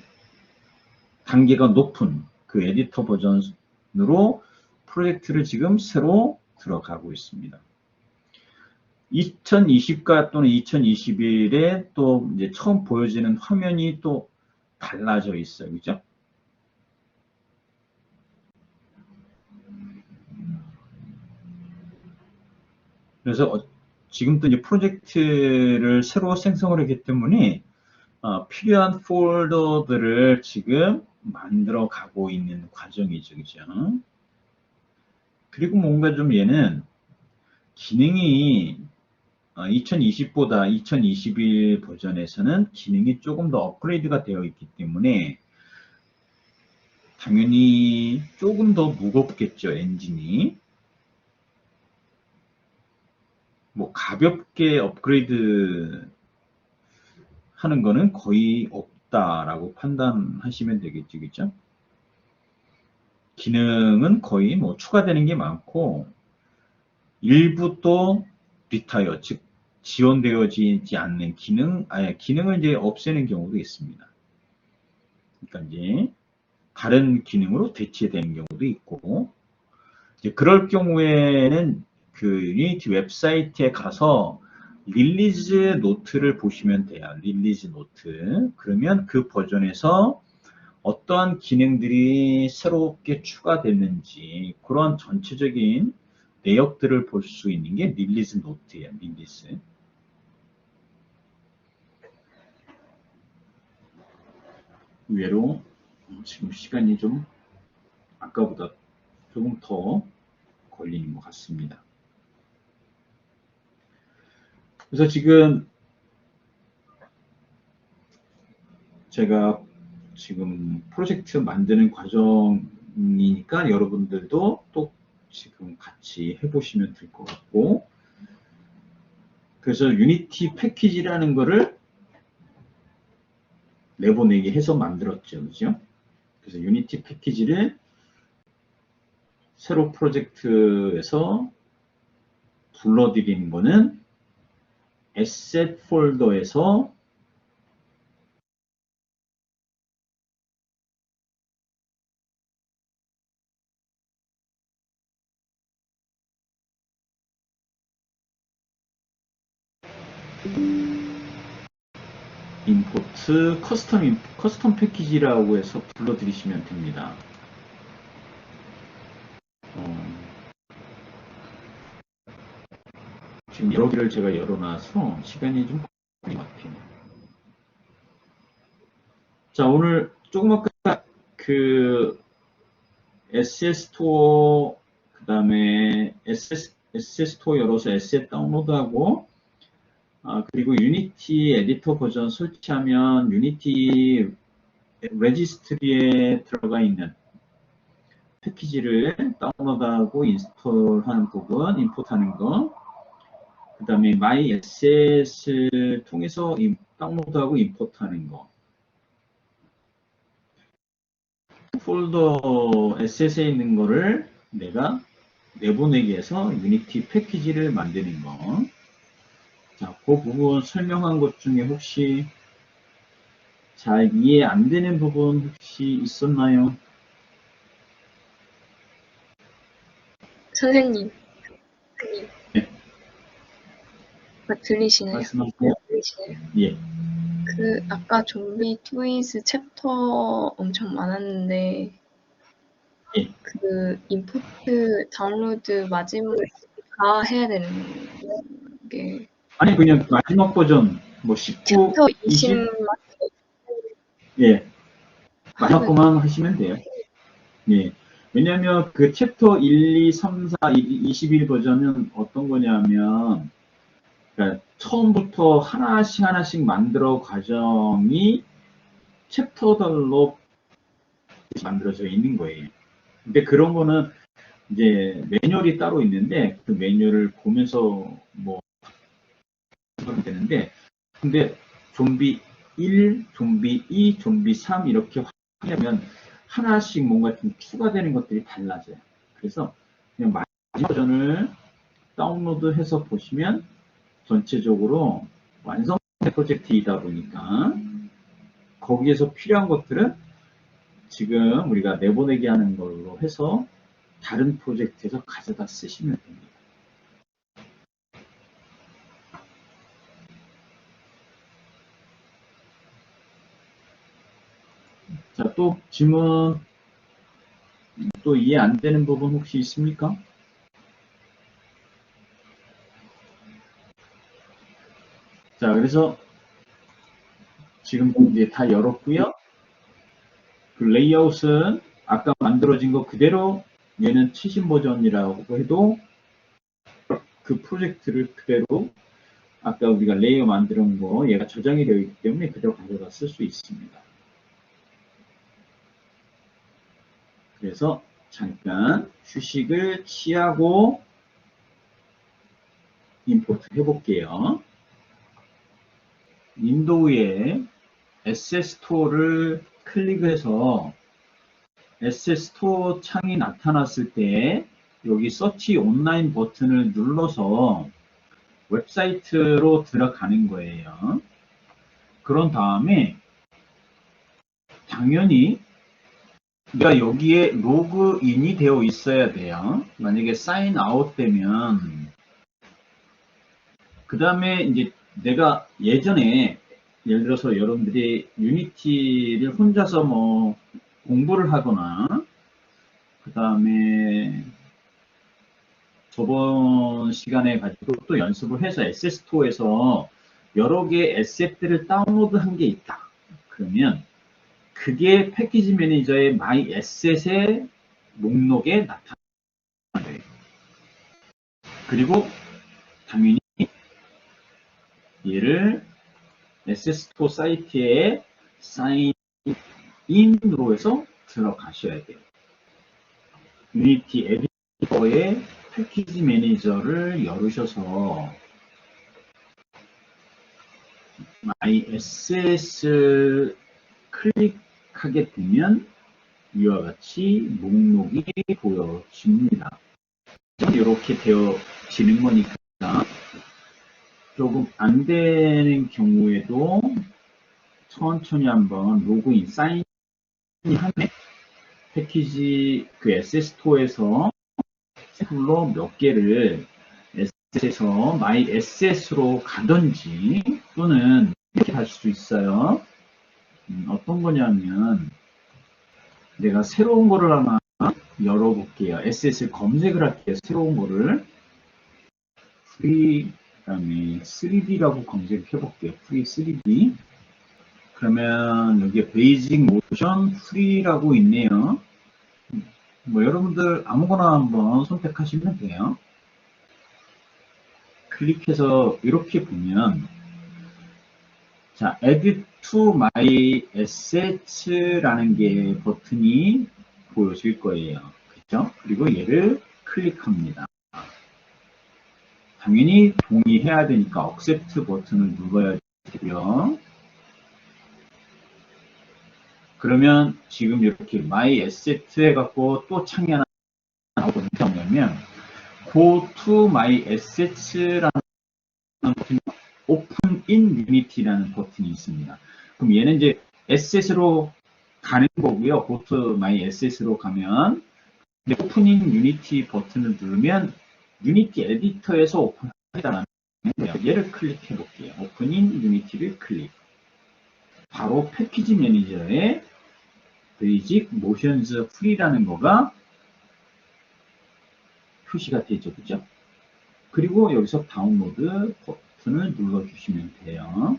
단계가 높은 그 에디터 버전으로 프로젝트를 지금 새로 들어가고 있습니다. 2020과 또는 2021에 또 이제 처음 보여지는 화면이 또 달라져 있어요. 그죠? 그래서 지금도 이제 프로젝트를 새로 생성을 했기 때문에 필요한 폴더들을 지금 만들어 가고 있는 과정이죠. 그죠? 그리고 뭔가 좀 얘는 기능이 2020보다 2021 버전에서는 기능이 조금 더 업그레이드가 되어 있기 때문에 당연히 조금 더 무겁겠죠, 엔진이. 뭐 가볍게 업그레이드 하는 거는 거의 없다라고 판단하시면 되겠죠, 그죠? 기능은 거의 뭐 추가되는 게 많고 일부 또 리타이어, 즉 지원되어지지 않는 기능을 이제 없애는 경우도 있습니다. 그러니까 이제 다른 기능으로 대체되는 경우도 있고, 이제 그럴 경우에는 그 유니티 웹사이트에 가서 릴리즈 노트를 보시면 돼요. 릴리즈 노트. 그러면 그 버전에서 어떠한 기능들이 새롭게 추가됐는지 그런 전체적인 내역들을 볼 수 있는 게 릴리즈 노트예요. 릴리즈. 의외로 지금 시간이 좀 아까보다 조금 더 걸리는 것 같습니다. 그래서 지금 제가 지금 프로젝트 만드는 과정이니까 여러분들도 또 지금 같이 해보시면 될 것 같고, 그래서 유니티 패키지라는 거를 내보내게 해서 만들었죠. 그죠? 그래서 유니티 패키지를 새로 프로젝트에서 불러드리는 거는 에셋 폴더에서 임포트 커스텀 패키지라고 해서 불러드리시면 됩니다. 지금 여러 개를 제가 열어놔서 시간이 좀 걸린 것 같아요. 자, 오늘 조금 아까 그 SS 스토어, 그 다음에 SS 스토어 열어서 에셋 다운로드하고, 그리고 유니티 에디터 버전 설치하면 유니티 레지스트리에 들어가 있는 패키지를 다운로드하고 인스톨하는 부분, 임포트하는 거, 그 다음에 My Asset을 통해서 다운로드하고 임포트하는 거, 폴더 Asset에 있는 거를 내가 내보내기에서 유니티 패키지를 만드는 거. 자, 그 부분 설명한 것 중에 혹시 잘 이해 안 되는 부분 혹시 있었나요? 선생님, 네, 들리시나요? 말씀하세요. 예. 그 아까 좀비 트윈스 챕터 엄청 많았는데 예. 그 임포트 다운로드 마지막 다 해야 되는 게 아니, 그냥 마지막 버전, 뭐, 19, 챕터 20, 20만 예. 마지막 하면 거만 하시면 돼요. 예. 왜냐면 그 챕터 1, 2, 3, 4, 21 버전은 어떤 거냐면, 그러니까 처음부터 하나씩 만들어 과정이 챕터별로 만들어져 있는 거예요. 근데 그런 거는 이제 매뉴얼이 따로 있는데 그 매뉴얼을 보면서 뭐 하면 되는데, 근데 좀비 1, 좀비 2, 좀비 3 이렇게 하려면 하나씩 뭔가 좀 추가되는 것들이 달라져요. 그래서 그냥 마지막 버전을 다운로드해서 보시면 전체적으로 완성된 프로젝트이다 보니까 거기에서 필요한 것들은 지금 우리가 내보내기 하는 걸로 해서 다른 프로젝트에서 가져다 쓰시면 됩니다. 자, 또 질문, 또 이해 안 되는 부분 혹시 있습니까? 자, 그래서 지금 이제 다 열었고요. 그 레이아웃은 아까 만들어진 거 그대로 얘는 최신 버전이라고 해도 그 프로젝트를 그대로 아까 우리가 레이어 만드는 거 얘가 저장이 되어 있기 때문에 그대로 가져다 쓸 수 있습니다. 그래서 잠깐 휴식을 취하고 임포트 해볼게요. 윈도우에 SS 스토어를 클릭해서 SS 스토어 창이 나타났을 때 여기 서치 온라인 버튼을 눌러서 웹사이트로 들어가는 거예요. 그런 다음에 당연히 우리가 여기에 로그인이 되어 있어야 돼요. 만약에 사인 아웃 되면 그 다음에 이제 내가 예전에 예를 들어서 여러분들이 유니티를 혼자서 뭐 공부를 하거나 그 다음에 저번 시간에 가지고 또 연습을 해서 SS토어에서 여러 개의 에셋들을 다운로드한 게 있다. 그러면 그게 패키지 매니저의 My Asset의 목록에 나타나요. 그리고 당연히 얘를 SS토어 사이트에 사인인으로 해서 들어가셔야 돼요. 유니티 에디터의 패키지 매니저를 열으셔서 My Assets 클릭하게 되면 이와 같이 목록이 보여집니다. 이렇게 되어지는 거니까 조금 안 되는 경우에도 천천히 한번 로그인, 사인이 하면 패키지 그 SS토어에서 샘플로 몇 개를 S에서 My S로 가든지 또는 이렇게 할 수 있어요. 어떤 거냐면 내가 새로운 거를 하나 열어볼게요. SS를 검색을 할게요. 새로운 거를 free 그다음에 3D라고 검색해 볼게요. free 3D 그러면 여기에 베이직 모션 프리라고 있네요. 뭐 여러분들 아무거나 한번 선택하시면 돼요. 클릭해서 이렇게 보면 자, Add to My Assets라는 게 버튼이 보여질 거예요. 그렇죠? 그리고 얘를 클릭합니다. 당연히 동의해야 되니까 Accept 버튼을 눌러야 되고요. 그러면 지금 이렇게 My Asset 해갖고 또 창이 하나 나오거든요. 뭐냐면 go to my assets라는 버튼, open in unity라는 버튼이 있습니다. 그럼 얘는 이제 asset으로 가는 거고요. go to my assets로 가면 오픈 인 유니티 버튼을 누르면 유니티 에디터에서 오픈하겠다는 거예요. 얘를 클릭해 볼게요. 오픈 인 유니티를 클릭. 바로 패키지 매니저에 베이직 모션즈 프리라는 거가 표시가 되죠. 그죠? 그리고 여기서 다운로드 버튼을 눌러주시면 돼요.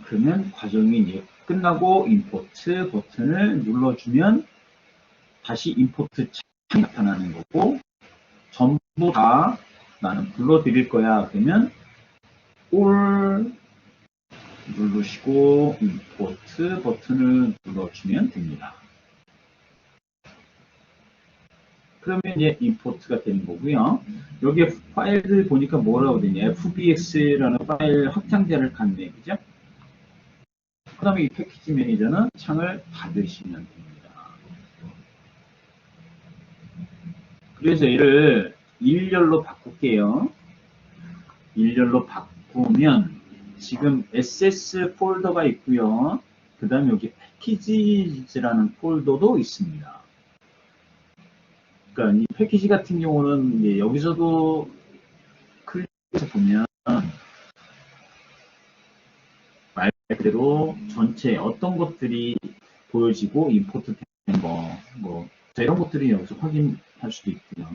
그러면 과정이 이제 끝나고 임포트 버튼을 눌러주면 다시 임포트 창이 나타나는 거고, 전부 다 나는 불러드릴 거야. 그러면 all 누르시고 임포트 버튼을 눌러주면 됩니다. 그러면 이제 임포트가 되는 거고요. 여기에 파일을 보니까 뭐라고 되냐, fbx라는 파일 확장자를 갖네, 그죠? 그 다음에 이 패키지 매니저는 창을 닫으시면 됩니다. 그래서 얘를 일렬로 바꿀게요. 일렬로 바꾸면 지금 SS 폴더가 있고요. 그 다음에 여기 패키지라는 폴더도 있습니다. 그러니까 이 패키지 같은 경우는 여기서도 클릭해서 보면 말 그대로 전체 어떤 것들이 보여지고 임포트 되는 거, 뭐 이런 것들이 여기서 확인할 수도 있고요.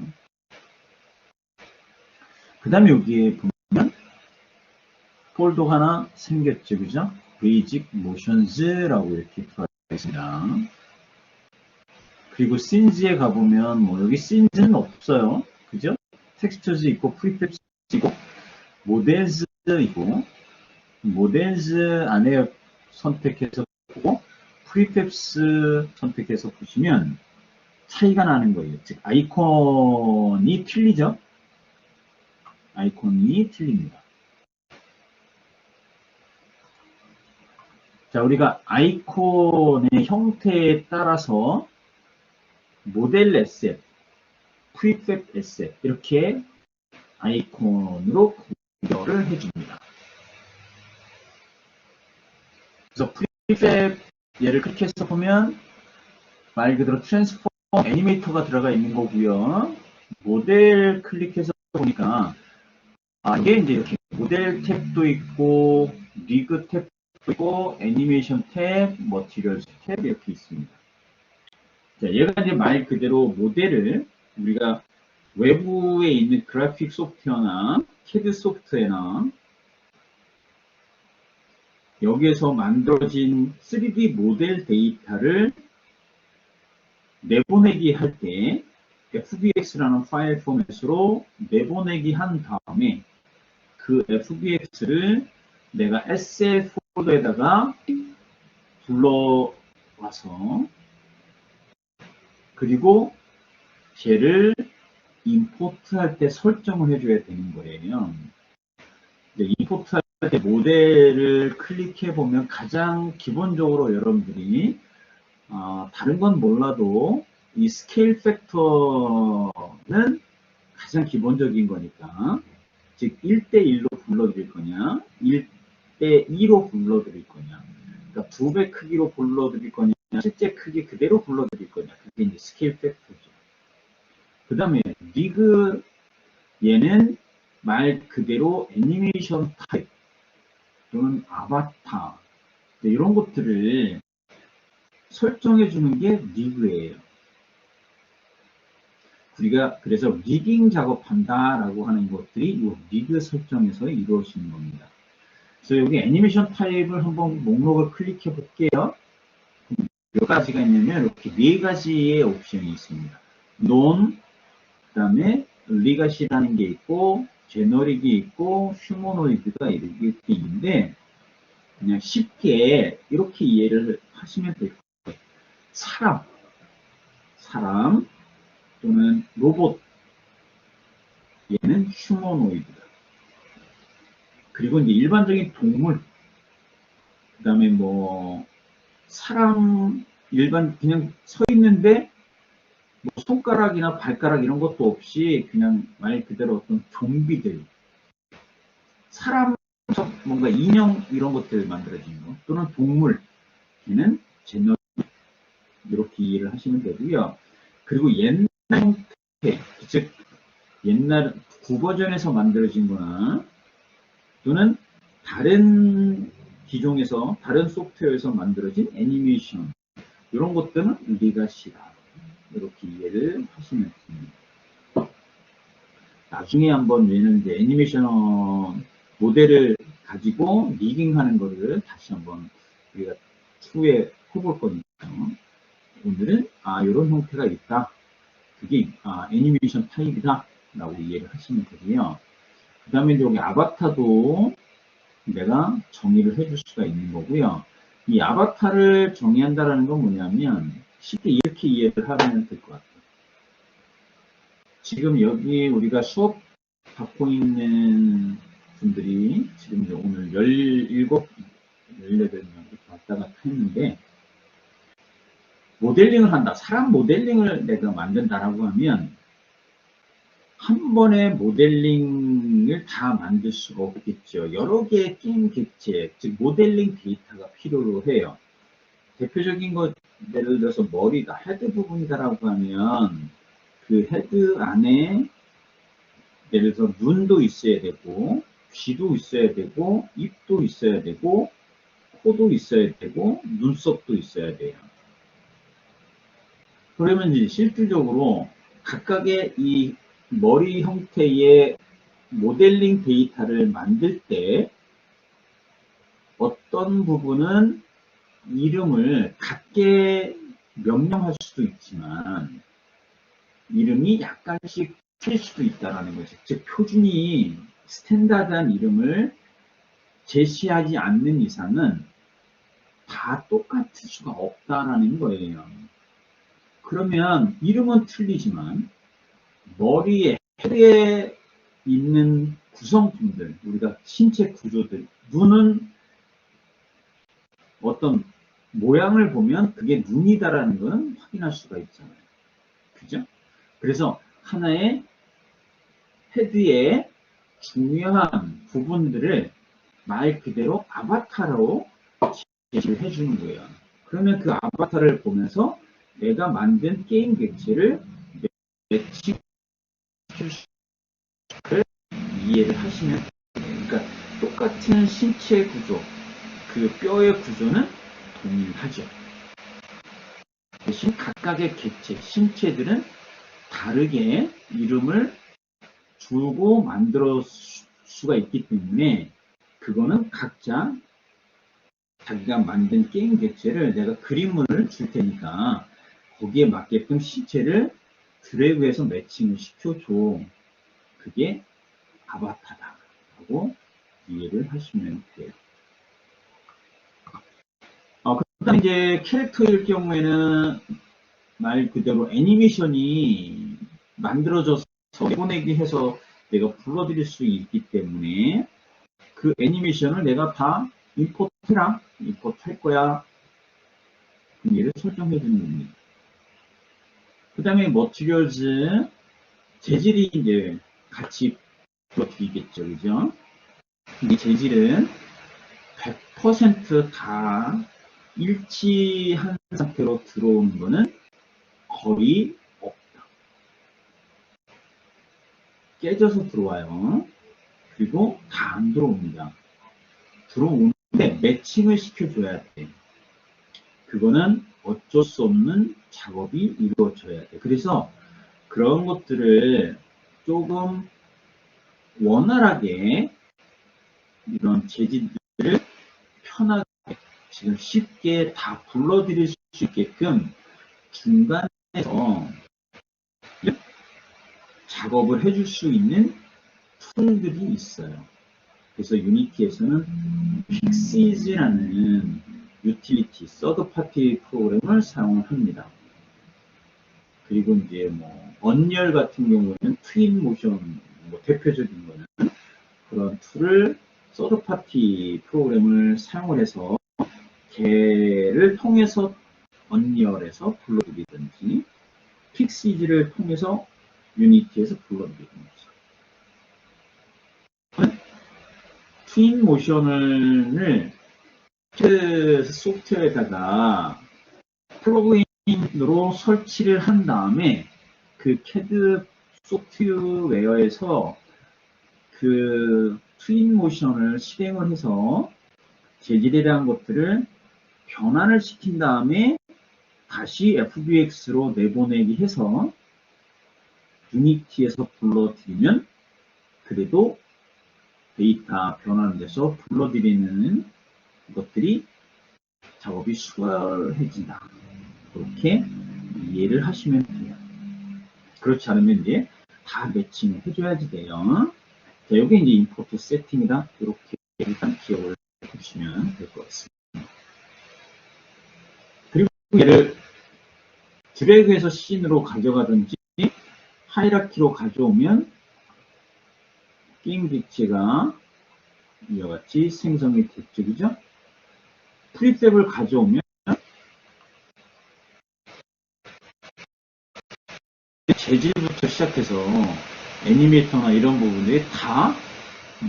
그 다음에 여기에 보면 폴더 하나 생겼죠, 그죠? 베이직 모션즈라고 이렇게 들어가 있습니다. 그리고 씬즈에 가보면 뭐 여기 씬즈는 없어요, 그죠? 텍스처즈 있고 프리팹스 있고 모델즈 있고, 모델즈 안에 선택해서 보고 프리팹스 선택해서 보시면 차이가 나는 거예요. 즉 아이콘이 틀리죠? 아이콘이 틀립니다. 자, 우리가 아이콘의 형태에 따라서 모델 에셋, 프리팹 에셋 이렇게 아이콘으로 구별을 해줍니다. 그래서 프리팹 얘를 클릭해서 보면 말 그대로 트랜스폼 애니메이터가 들어가 있는 거고요. 모델 클릭해서 보니까 이게 이제 이렇게 모델 탭도 있고 리그 탭도 있고 애니메이션 탭, 머티리얼스 탭 이렇게 있습니다. 자, 얘가 이제 말 그대로 모델을 우리가 외부에 있는 그래픽 소프트웨어나 CAD 소프트웨어나 여기에서 만들어진 3D 모델 데이터를 내보내기 할 때 FBX라는 파일 포맷으로 내보내기 한 다음에 그 FBX를 내가 SL 폴더에다가 불러와서 그리고 쟤를 임포트할 때 설정을 해줘야 되는 거예요. 임포트할 때 모델을 클릭해 보면 가장 기본적으로 여러분들이 다른 건 몰라도 이 스케일 팩터는 가장 기본적인 거니까, 즉 1대1로 불러드릴 거냐 1대2로 불러드릴 거냐, 그러니까 2배 크기로 불러드릴 거냐 실제 크기 그대로 불러드릴 거냐, 그게 이제 스케일 팩터죠. 그 다음에 리그, 얘는 말 그대로 애니메이션 타입 또는 아바타 이런 것들을 설정해 주는 게 리그예요. 우리가 그래서 리깅 작업한다라고 하는 것들이 이 리그 설정에서 이루어지는 겁니다. 그래서 여기 애니메이션 타입을 한번 목록을 클릭해 볼게요. 몇 가지가 있냐면 이렇게 네 가지의 옵션이 있습니다. 논, 그 다음에 리가시라는 게 있고 제너릭이 있고 휴머노이드가 이렇게 있는데, 그냥 쉽게 이렇게 이해를 하시면 될 거예요. 사람 또는 로봇, 얘는 휴머노이드다. 그리고 이제 일반적인 동물, 그 다음에 뭐 사람 일반 그냥 서 있는데 뭐 손가락이나 발가락 이런 것도 없이 그냥 말 그대로 어떤 좀비들, 사람, 뭔가 인형 이런 것들 만들어진 거, 또는 동물, 걔는 제너럴 이렇게 이해를 하시면 되고요. 그리고 옛날 형태, 즉 옛날 구버전에서 만들어진 거나 또는 다른 기종에서 다른 소프트웨어에서 만들어진 애니메이션 이런 것들은 리가시다. 이렇게 이해를 하시면 됩니다. 나중에 한번 얘는 이제 애니메이션 모델을 가지고 리깅하는 거를 다시 한번 우리가 추후에 해볼 거니까요. 오늘은 이런 형태가 있다. 그게 애니메이션 타입이다 라고 이해를 하시면 되고요. 그 다음에 여기 아바타도 내가 정의를 해줄 수가 있는 거고요. 이 아바타를 정의한다라는 건 뭐냐면 쉽게 이렇게 이해를 하면 될 것 같아요. 지금 여기 우리가 수업 받고 있는 분들이 지금 이제 오늘 17, 18명 이렇게 왔다 갔다 했는데, 모델링을 한다. 사람 모델링을 내가 만든다라고 하면 한 번에 모델링을 다 만들 수가 없겠죠. 여러 개의 게임 객체, 즉 모델링 데이터가 필요로 해요. 대표적인 것 예를 들어서 머리다, 헤드 부분이다라고 하면 그 헤드 안에 예를 들어서 눈도 있어야 되고 귀도 있어야 되고 입도 있어야 되고 코도 있어야 되고 눈썹도 있어야 돼요. 그러면 이제 실질적으로 각각의 이 머리 형태의 모델링 데이터를 만들 때 어떤 부분은 이름을 같게 명명할 수도 있지만 이름이 약간씩 틀릴 수도 있다는 거죠. 즉 표준이 스탠다드한 이름을 제시하지 않는 이상은 다 똑같을 수가 없다라는 거예요. 그러면 이름은 틀리지만 머리에 헤드에 있는 구성품들, 우리가 신체 구조들, 눈은 어떤 모양을 보면 그게 눈이다라는 것은 확인할 수가 있잖아요. 그죠? 그래서 하나의 헤드의 중요한 부분들을 말 그대로 아바타로 제시를 해주는 거예요. 그러면 그 아바타를 보면서 내가 만든 게임 객체를 매칭 이해를 하시면 돼요. 그러니까 똑같은 신체 구조, 그 뼈의 구조는 동일하죠. 대신 각각의 객체, 신체들은 다르게 이름을 주고 만들어 수가 있기 때문에 그거는 각자 자기가 만든 게임 객체를 내가 그림을 줄 테니까 거기에 맞게끔 신체를 드래그해서 매칭을 시켜줘. 그게 아바타다 라고 이해를 하시면 돼요. 그다음 이제 캐릭터일 경우에는 말 그대로 애니메이션이 만들어져서 내보내기 해서 내가 불러드릴 수 있기 때문에 그 애니메이션을 내가 다 임포트해라, 임포트 할 거야. 얘를 설정해 주는 겁니다. 그 다음에 머티리얼즈, 재질이 이제 같이 불러드리겠죠. 그죠? 이 재질은 100% 다 일치한 상태로 들어오는 거는 거의 없다. 깨져서 들어와요. 그리고 다 안 들어옵니다. 들어오는데 매칭을 시켜줘야 돼. 그거는 어쩔 수 없는 작업이 이루어져야 돼. 그래서 그런 것들을 조금 원활하게 이런 재질들을 편하게 지금 쉽게 다 불러드릴 수 있게끔 중간에서 작업을 해줄 수 있는 툴들이 있어요. 그래서 유니티에서는 픽시즈라는 유틸리티, 서드 파티 프로그램을 사용을 합니다. 그리고 이제 뭐 언리얼 같은 경우에는 트윈 모션, 뭐 대표적인 거는 그런 툴을 서드 파티 프로그램을 사용을 해서 걔를 통해서 언리얼에서 불러드리든지, 픽시즈를 통해서 유니티에서 불러들이는 거죠. 트윈 모션을 소프트웨어에다가 플러그인으로 설치를 한 다음에 그 CAD 소프트웨어에서 그 트윈 모션을 실행을 해서 재질에 대한 것들을 변환을 시킨 다음에 다시 FBX로 내보내기 해서 유니티에서 불러들이면 그래도 데이터 변환돼서 불러들이는 것들이 작업이 수월해진다. 그렇게 이해를 하시면 돼요. 그렇지 않으면 이제 다 매칭 해줘야지 돼요. 자, 이게 이제 임포트 세팅이다. 이렇게 일단 기억을 해주시면 될 것 같습니다. 그리고 얘를 드래그해서 씬으로 가져가든지 하이라키로 가져오면 게임 객체가 이와 같이 생성이 됐죠. 그죠? 프리셉을 가져오면 재질부터 시작해서 애니메이터나 이런 부분들이 다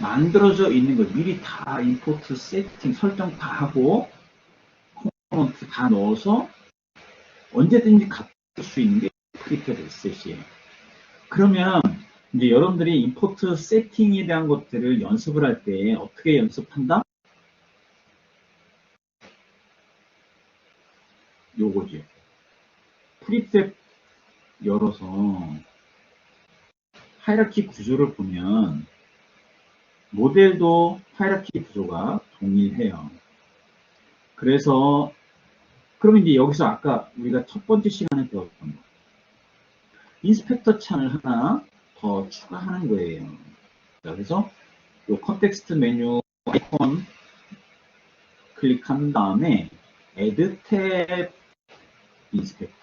만들어져 있는 거죠. 미리 다 임포트 세팅 설정 다 하고 컴포넌트 다 넣어서 언제든지 갖출 수 있는 게 프리셉 에셋이에요. 그러면 이제 여러분들이 임포트 세팅에 대한 것들을 연습을 할 때 어떻게 연습한다? 요거지. 프리셉 열어서 하이라키 구조를 보면 모델도 하이라키 구조가 동일해요. 그래서 그러면 이제 여기서 아까 우리가 첫 번째 시간에 배웠던 거 인스펙터 창을 하나 더 추가하는 거예요. 자, 그래서 이 컨텍스트 메뉴 아이콘 클릭한 다음에 Add 탭 인스펙터.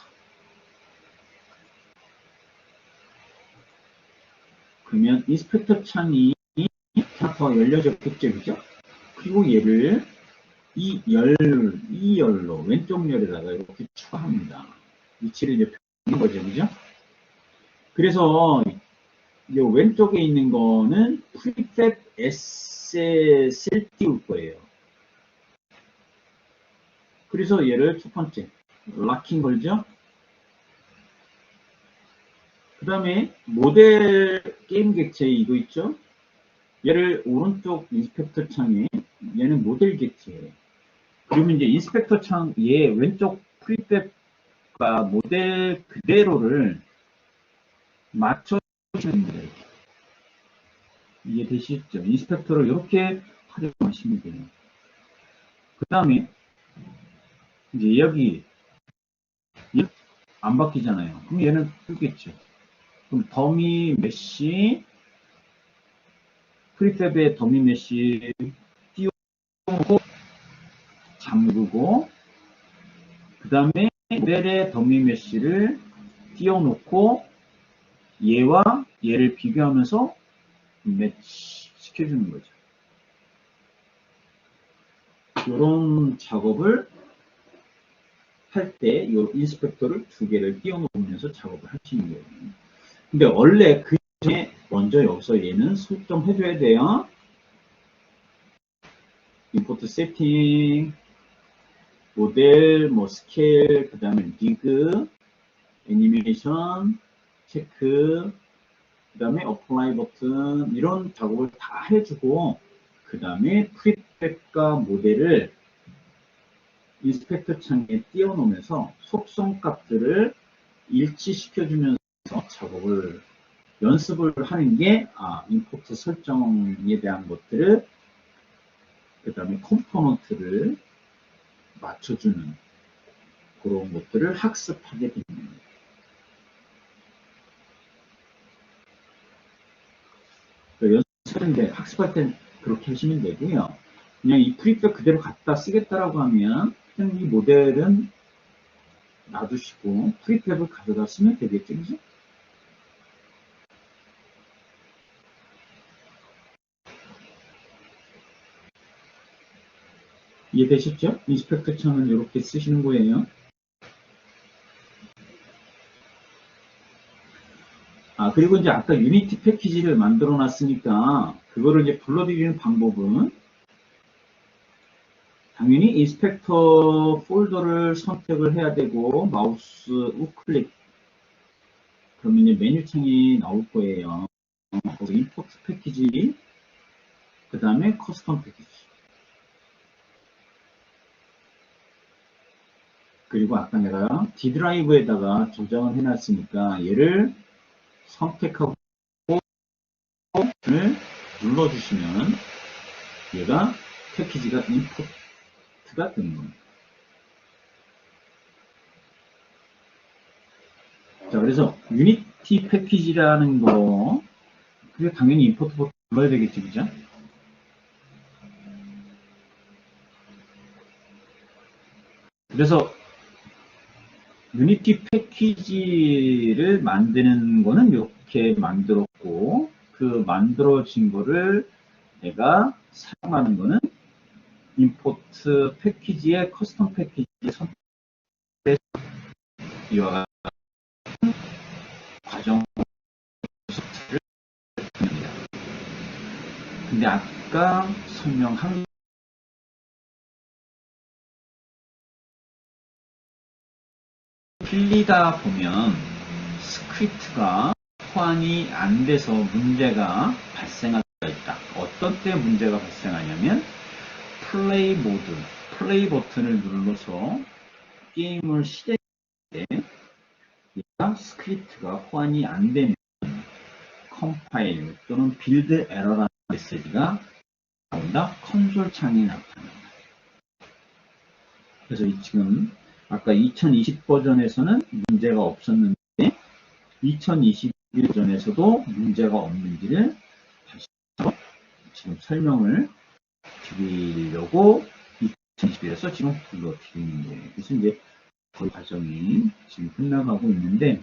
그러면 인스펙터 창이 하나 더 열려졌겠죠, 그죠? 그리고 얘를 이 열로 왼쪽 열에다가 이렇게 추가합니다. 위치를 이제 표현한 거죠, 그죠? 그래서 이 왼쪽에 있는 거는 프리셉 에셋을 띄울 거예요. 그래서 얘를 첫 번째 락킹 걸죠. 그 다음에 모델 게임 객체 이거 있죠. 얘를 오른쪽 인스펙터 창에 얘는 모델 객체예요. 그러면 이제 인스펙터 창 얘 왼쪽 프리셉과 모델 그대로를 맞춰주시면 돼요. 이해되시죠? 인스펙터를 이렇게 활용하시면 돼요. 그 다음에 이제 여기 안 바뀌잖아요. 그럼 얘는 뜨겠죠. 그럼 더미 메시 프리셉의 더미 메시 띄우고 잠그고 그 다음에 모델의 더미 메시를 띄워놓고 얘와 얘를 비교하면서 매치 시켜주는 거죠. 이런 작업을 할 때 이 인스펙터를 두 개를 띄워놓으면서 작업을 하시는 거예요. 근데 원래 그 전에 먼저 여기서 얘는 설정해줘야 돼요. 임포트 세팅, 모델, 뭐 스케일, 그 다음에 리그, 애니메이션, 체크, 그 다음에 어플라이 버튼 이런 작업을 다 해주고 그 다음에 프리셉과 모델을 인스펙터 창에 띄워놓으면서 속성 값들을 일치시켜주면서 작업을 연습을 하는 게 임포트 설정에 대한 것들을 그 다음에 컴포넌트를 맞춰주는 그런 것들을 학습하게 됩니다. 연습하는데 학습할 땐 그렇게 하시면 되고요. 그냥 이 프리셉 그대로 갖다 쓰겠다라고 하면 그냥 이 모델은 놔두시고 프리셉을 가져다 쓰면 되겠죠, 그죠? 이해되셨죠? 인스펙터 창은 이렇게 쓰시는 거예요. 그리고 이제 아까 유니티 패키지를 만들어 놨으니까 그거를 이제 불러들이는 방법은 당연히 인스펙터 폴더를 선택을 해야 되고 마우스 우클릭 그러면 이제 메뉴창이 나올 거예요. 거기 임포트 패키지 그 다음에 커스텀 패키지 그리고 아까 내가 D 드라이브에다가 저장을 해놨으니까 얘를 선택하고 눌러주시면 얘가 패키지가 임포트가 되는 겁니다. 자, 그래서 유니티 패키지라는 거, 그게 당연히 임포트 버튼 눌러야 되겠지, 그죠? 그래서 유니티 패키지를 만드는 거는 이렇게 만들었고, 그 만들어진 거를 내가 사용하는 거는 임포트 패키지의 커스텀 패키지 선택해서 이와 같은 과정 소스를 합니다. 근데 아까 설명한 필리다 보면 스크립트가 호환이 안 돼서 문제가 발생할 수가 있다. 어떤 때 문제가 발생하냐면 플레이 모드, 플레이 버튼을 눌러서 게임을 시작할 때 얘가 스크립트가 호환이 안 되면 컴파일 또는 빌드 에러라는 메시지가 나온다. 컨솔 창이 나타난다. 그래서 지금 아까 2020 버전에서는 문제가 없었는데 2021 버전에서도 문제가 없는지를 다시 지금 설명을 드리려고 2021에서 지금 불러드리는 거예요. 그래서 이제 그 과정이 지금 끝나가고 있는데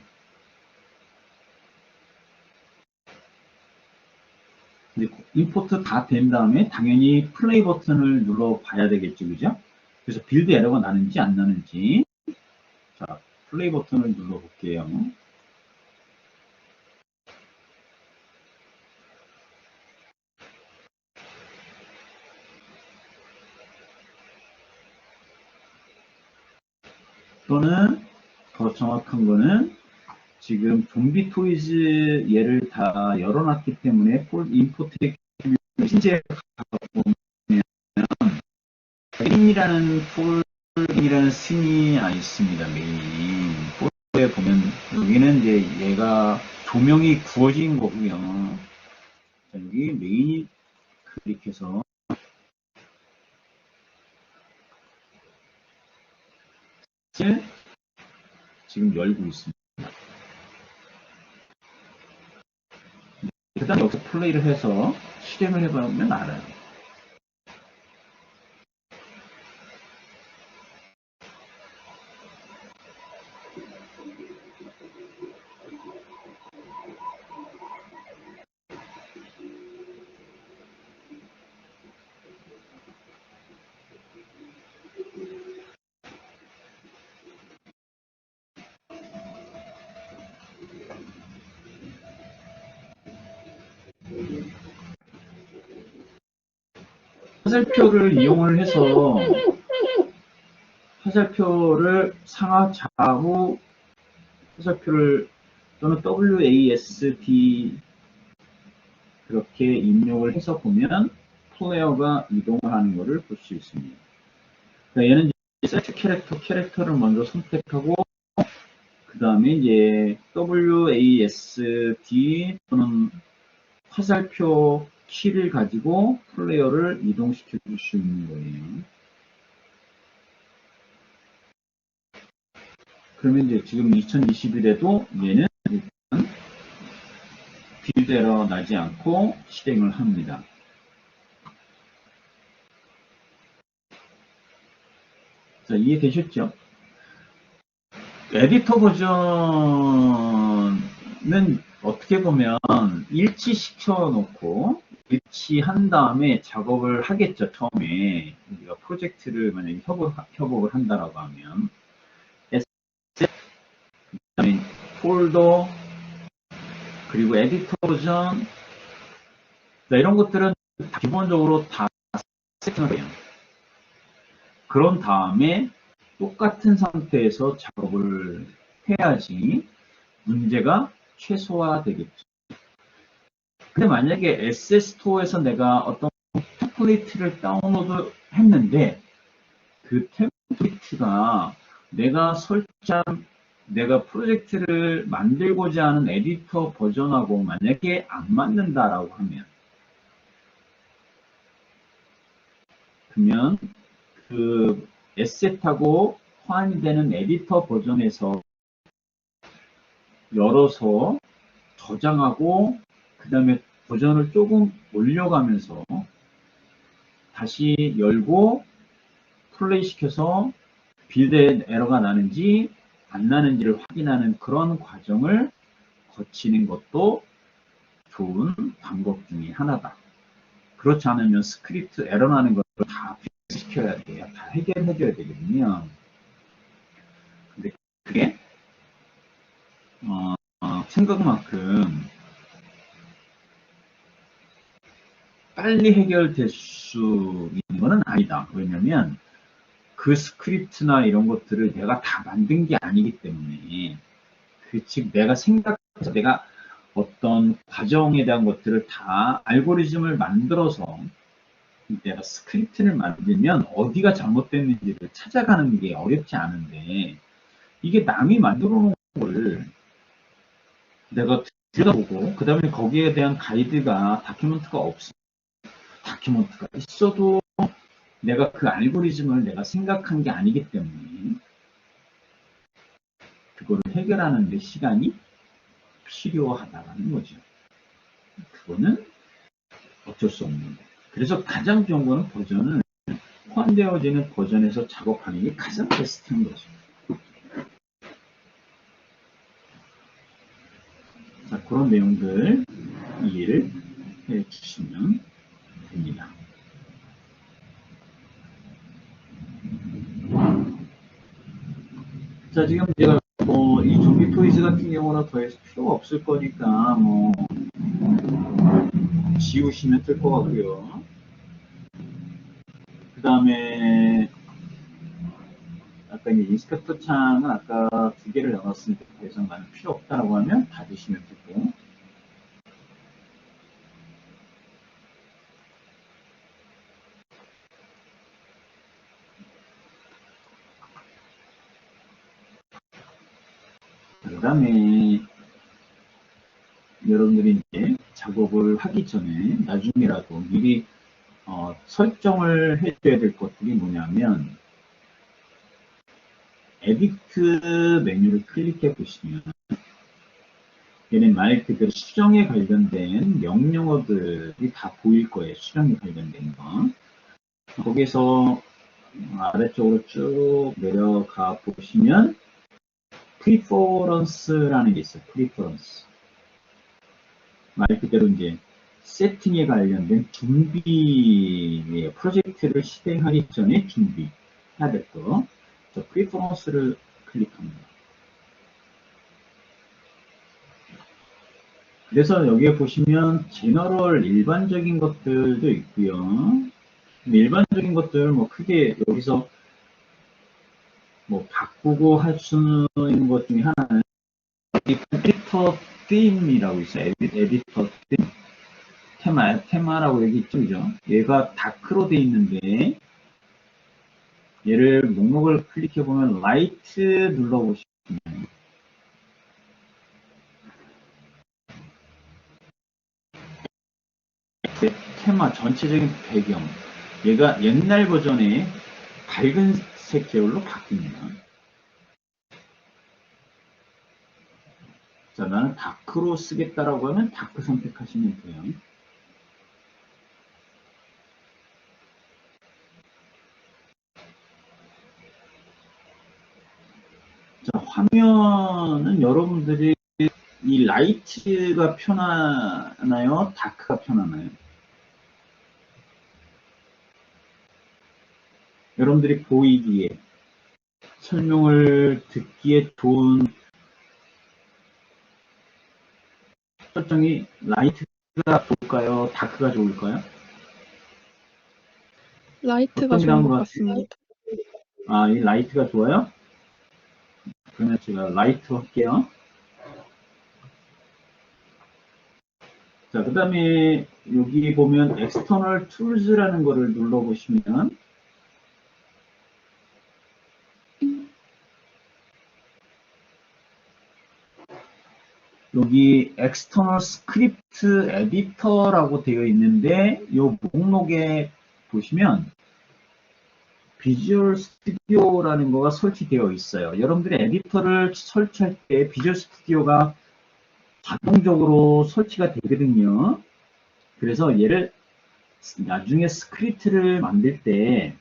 임포트 다 된 다음에 당연히 플레이 버튼을 눌러 봐야 되겠죠, 그죠? 그래서 빌드 에러가 나는지 안 나는지 자 플레이 버튼을 눌러 볼게요. 또는 더 정확한 거는 지금 좀비 토이즈 얘를 다 열어놨기 때문에 임포트 신제 보면 메인이라는 폴이라는 스킨이 있습니다. 메인 폴에 보면 여기는 이제 얘가 조명이 구워진 거고요. 자, 여기 메인 클릭해서 지금 열고 있습니다. 그 다음에 여기서 플레이를 해서 실행을 해보면 알아요. 화살표를 이용을 해서 화살표를 상하 좌우 화살표를 또는 WASD 그렇게 입력을 해서 보면 플레이어가 이동을 하는 것을 볼 수 있습니다. 그러니까 얘는 세트 캐릭터를 먼저 선택하고 그 다음에 이제 WASD 또는 화살표 키를 가지고 플레이어를 이동시켜 줄 수 있는 거예요. 그러면 이제 지금 2021에도 얘는 일단 빌드 에러 나지 않고 실행을 합니다. 자, 이해되셨죠? 에디터 버전은 어떻게 보면 일치시켜 놓고 일치한 다음에 작업을 하겠죠. 처음에 우리가 프로젝트를 만약에 협업을 한다라고 하면 에셋, 그다음에 폴더, 그리고 에디터 버전, 이런 것들은 기본적으로 다 세팅을 해요. 그런 다음에 똑같은 상태에서 작업을 해야지 문제가 최소화되겠죠. 근데 만약에 에셋스토어에서 내가 어떤 템플릿을 다운로드 했는데 그 템플릿가 내가 프로젝트를 만들고자 하는 에디터 버전하고 만약에 안 맞는다라고 하면 그러면 그 에셋하고 호환이 되는 에디터 버전에서 열어서 저장하고 그 다음에 버전을 조금 올려가면서 다시 열고 플레이 시켜서 빌드 에러가 나는지 안 나는지를 확인하는 그런 과정을 거치는 것도 좋은 방법 중에 하나다. 그렇지 않으면 스크립트 에러 나는 걸 다 시켜야 돼요. 다 해결해줘야 되거든요. 근데 그게 생각만큼 빨리 해결될 수 있는 것은 아니다. 왜냐면 그 스크립트나 이런 것들을 내가 다 만든 게 아니기 때문에 즉 내가 어떤 과정에 대한 것들을 다 알고리즘을 만들어서 내가 스크립트를 만들면 어디가 잘못됐는지를 찾아가는 게 어렵지 않은데 이게 남이 만들어 놓은 걸 내가 들여다보고 그 다음에 거기에 대한 가이드가 다큐멘트가 있어도 내가 그 알고리즘을 내가 생각한 게 아니기 때문에 그거를 해결하는 데 시간이 필요하다는 거죠. 그거는 어쩔 수 없는 거예요. 그래서 가장 좋은 거는 버전을 호환되어지는 버전에서 작업하는 게 가장 베스트인 거죠. 자, 그런 내용들 이해를 해 주시면 됩니다. 자, 지금 제가 이 좀비 토이즈 같은 경우는 더 이상 필요가 없을 거니까 지우시면 될 것 같고요. 그 다음에 아까 이제 인스펙터 창은 아까 2개를 나눴으니까 더 이상 나는 필요 없다라고 하면 닫으시면 되고 그 다음에 여러분들이 이제 작업을 하기 전에 나중에라도 미리 설정을 해줘야 될 것들이 뭐냐면 에디트 메뉴를 클릭해 보시면 얘는 말 그대로 수정에 관련된 명령어들이 다 보일 거예요. 수정에 관련된 거. 거기서 아래쪽으로 쭉 내려가 보시면 프리퍼런스라는 게 있어요. 프리퍼런스. 말 그대로 이제 세팅에 관련된 준비예요. 프로젝트를 실행하기 전에 준비해야 될 거. 프리퍼런스를 클릭합니다. 그래서 여기에 보시면 제너럴 일반적인 것들도 있고요. 일반적인 것들 뭐 크게 여기서 뭐 바꾸고 할 수 있는 것 중에 하나는 에디터 ธี임이라고 있어요. 에디터 ธี임. 테마라고 여기 있죠, 그죠? 얘가 다크로 돼 있는데 얘를 목록을 클릭해 보면 라이트 눌러보시면 테마 전체적인 배경 얘가 옛날 버전의 밝은 색 계열로 바뀝니다. 자, 나는 다크로 쓰겠다라고 하면 다크 선택하시면 돼요. 자, 화면은 여러분들이 이 라이트가 편하나요? 다크가 편하나요? 여러분들이 보이기에 설명을 듣기에 좋은 설정이 라이트가 좋을까요? 다크가 좋을까요? 라이트가 어떤 게 좋은 나은 것 것 같습니다. 아, 이 라이트가 좋아요? 그러면 제가 라이트 할게요. 자, 그 다음에 여기 보면 External Tools라는 거를 눌러보시면 여기 External Script Editor라고 되어 있는데 이 목록에 보시면 비주얼 스튜디오라는 거가 설치되어 있어요. 여러분들이 에디터를 설치할 때 비주얼 스튜디오가 자동적으로 설치가 되거든요. 그래서 얘를 나중에 스크립트를 만들 때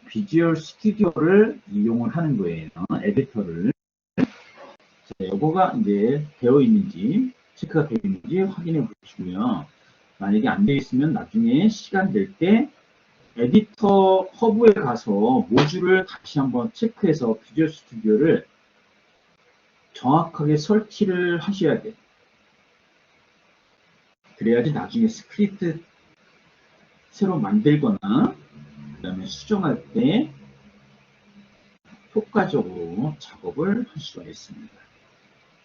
비주얼 스튜디오를 이용을 하는 거예요. 에디터를. 자, 요거가 이제 되어 있는지, 체크가 되어 있는지 확인해 보시고요. 만약에 안 되어 있으면 나중에 시간 될 때 에디터 허브에 가서 모듈을 다시 한번 체크해서 비주얼 스튜디오를 정확하게 설치를 하셔야 돼요. 그래야지 나중에 스크립트 새로 만들거나 그 다음에 수정할 때 효과적으로 작업을 할 수가 있습니다.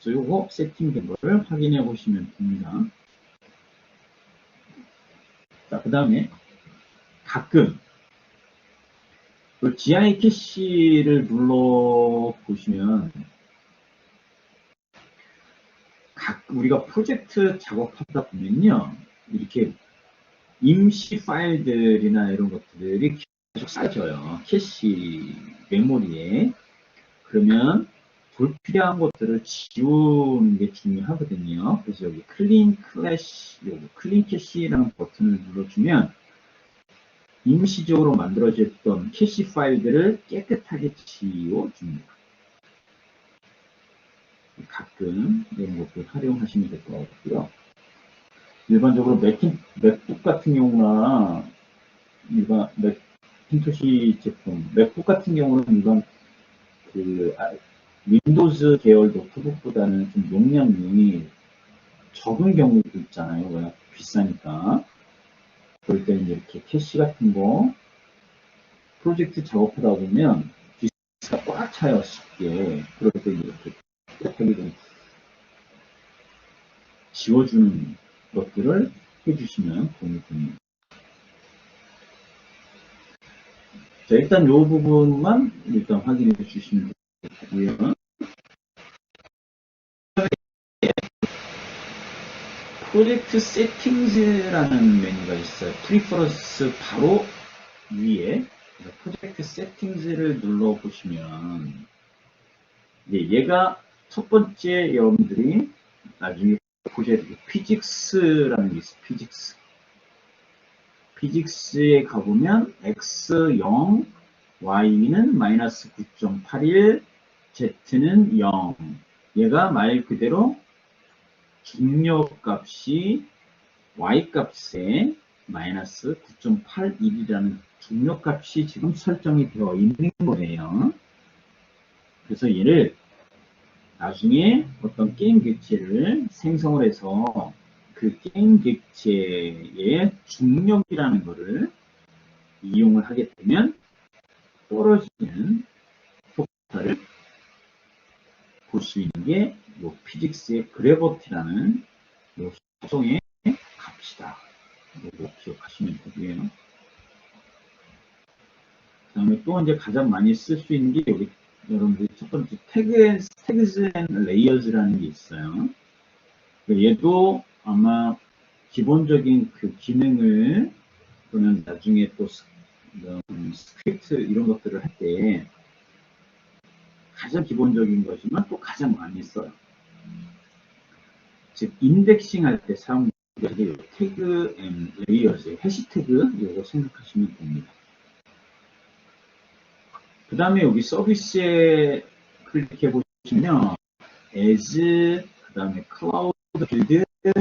그래서 이거 세팅된 거를 확인해 보시면 됩니다. 자, 그 다음에 가끔 GI 캐시를 눌러 보시면 우리가 프로젝트 작업하다 보면요, 이렇게 임시 파일들이나 이런 것들이 계속 쌓여져요. 캐시 메모리에. 그러면 불필요한 것들을 지우는 게 중요하거든요. 그래서 여기 클린 클래시, 여기 클린 캐시라는 버튼을 눌러주면 임시적으로 만들어졌던 캐시 파일들을 깨끗하게 지워줍니다. 가끔 이런 것들 활용하시면 될 것 같고요. 일반적으로 맥북 같은 경우나 일반 맥킨토시 제품, 맥북 같은 경우는 일반 그 윈도우즈 계열 노트북보다는 좀 용량이 적은 경우도 있잖아요. 워낙 비싸니까. 그럴 때는 이렇게 캐시 같은 거 프로젝트 작업하다 보면 디스크가 꽉 차요, 쉽게. 그럴 때 이렇게 깨끗하게 좀 지워주는 것들을 해주시면 도움이 됩니다. 자, 일단 이 부분만 일단 확인해 주시면 되고요. 프로젝트 세팅즈라는 메뉴가 있어요. 프리퍼런스 바로 위에 프로젝트 세팅즈를 눌러보시면 얘가 첫 번째 여러분들이 나중에 보셔야 되고 피직스라는 게 있어요. 피직스에 가보면 x0, y는 마이너스 9.81, z는 0. 얘가 말 그대로 중력값이 y값에 마이너스 9.81이라는 중력값이 지금 설정이 되어 있는 거예요. 그래서 얘를 나중에 어떤 게임 객체를 생성을 해서 그 게임 객체의 중력이라는 것을 이용을 하게 되면 떨어지는 효과를 볼 수 있는 게 이 피직스의 그래버티라는 이 수정의 값이다. 이거 기억하시면 되고요. 그 다음에 또 이제 가장 많이 쓸 수 있는 게 여기 여러분들이 첫 번째 태그스 앤 레이어즈라는 게 있어요. 얘도 아마 기본적인 그 기능을 또는 나중에 또 스크립트 이런 것들을 할 때 가장 기본적인 거지만 또 가장 많이 써요. 즉 인덱싱 할 때 사용되는 태그 앤 레이어즈 해시태그 이거 생각하시면 됩니다. 그 다음에 여기 서비스에 클릭해 보시면 as 그 다음에 클라우드 빌드 그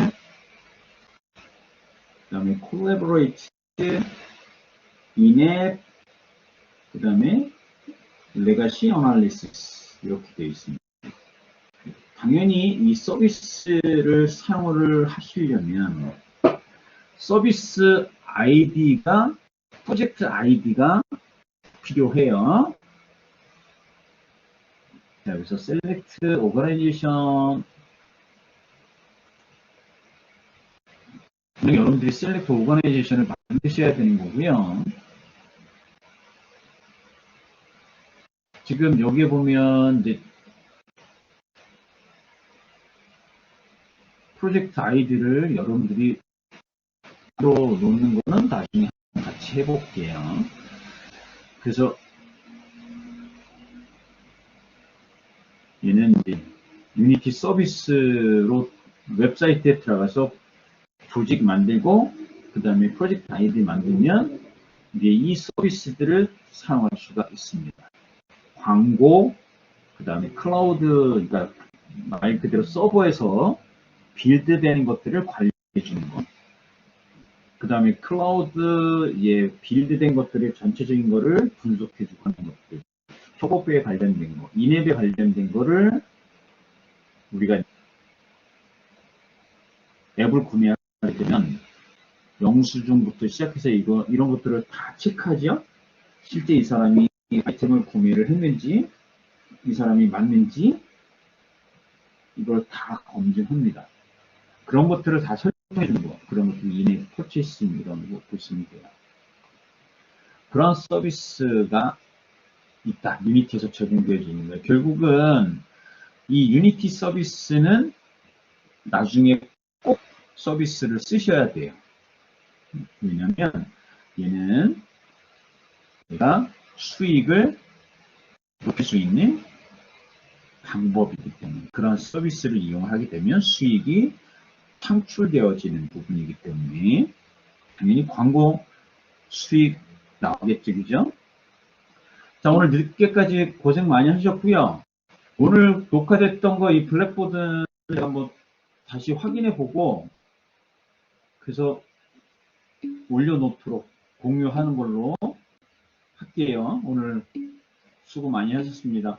다음에 콜라보레이트 인앱 그 다음에 레가시 어널리시스 이렇게 되어 있습니다. 당연히 이 서비스를 사용을 하시려면 서비스 아이디가, 프로젝트 아이디가 필요해요. 자, 여기서 select organization, 여러분들이 select organization을 만드셔야 되는 거고요. 지금 여기에 보면 이제 프로젝트 아이디를 여러분들이 놓는 거는 나중에 같이 해볼게요. 그래서 얘는 이제 유니티 서비스로 웹사이트에 들어가서 조직 만들고 그 다음에 프로젝트 아이디 만들면 이제 이 서비스들을 사용할 수가 있습니다. 광고, 그 다음에 클라우드, 그러니까 말 그대로 서버에서 빌드되는 것들을 관리해 주는 것. 그 다음에 클라우드에 빌드된 것들의 전체적인 거를 분석해 주고 하는 것들. 협업에 관련된 거, 인앱에 관련된 거를 우리가 앱을 구매하게 되면 영수증부터 시작해서 이런 것들을 다 체크하죠. 실제 이 사람이 아이템을 구매를 했는지, 이 사람이 맞는지, 이걸 다 검증합니다. 그런 것들을 다 설명해 주는 거. 그런 것들 인앱 퍼체이싱 이런 거 보시면 돼요. 그런 서비스가 있다. 유니티에서 적용되어 있는 거예요. 결국은 이 유니티 서비스는 나중에 꼭 서비스를 쓰셔야 돼요. 왜냐면 얘는 내가 수익을 높일 수 있는 방법이기 때문에 그런 서비스를 이용하게 되면 수익이 창출되어지는 부분이기 때문에 당연히 광고 수익 나오겠죠, 그죠? 자, 오늘 늦게까지 고생 많이 하셨고요. 오늘 녹화됐던 거 이 블랙보드를 한번 다시 확인해 보고 그래서 올려놓도록 공유하는 걸로 할게요. 오늘 수고 많이 하셨습니다.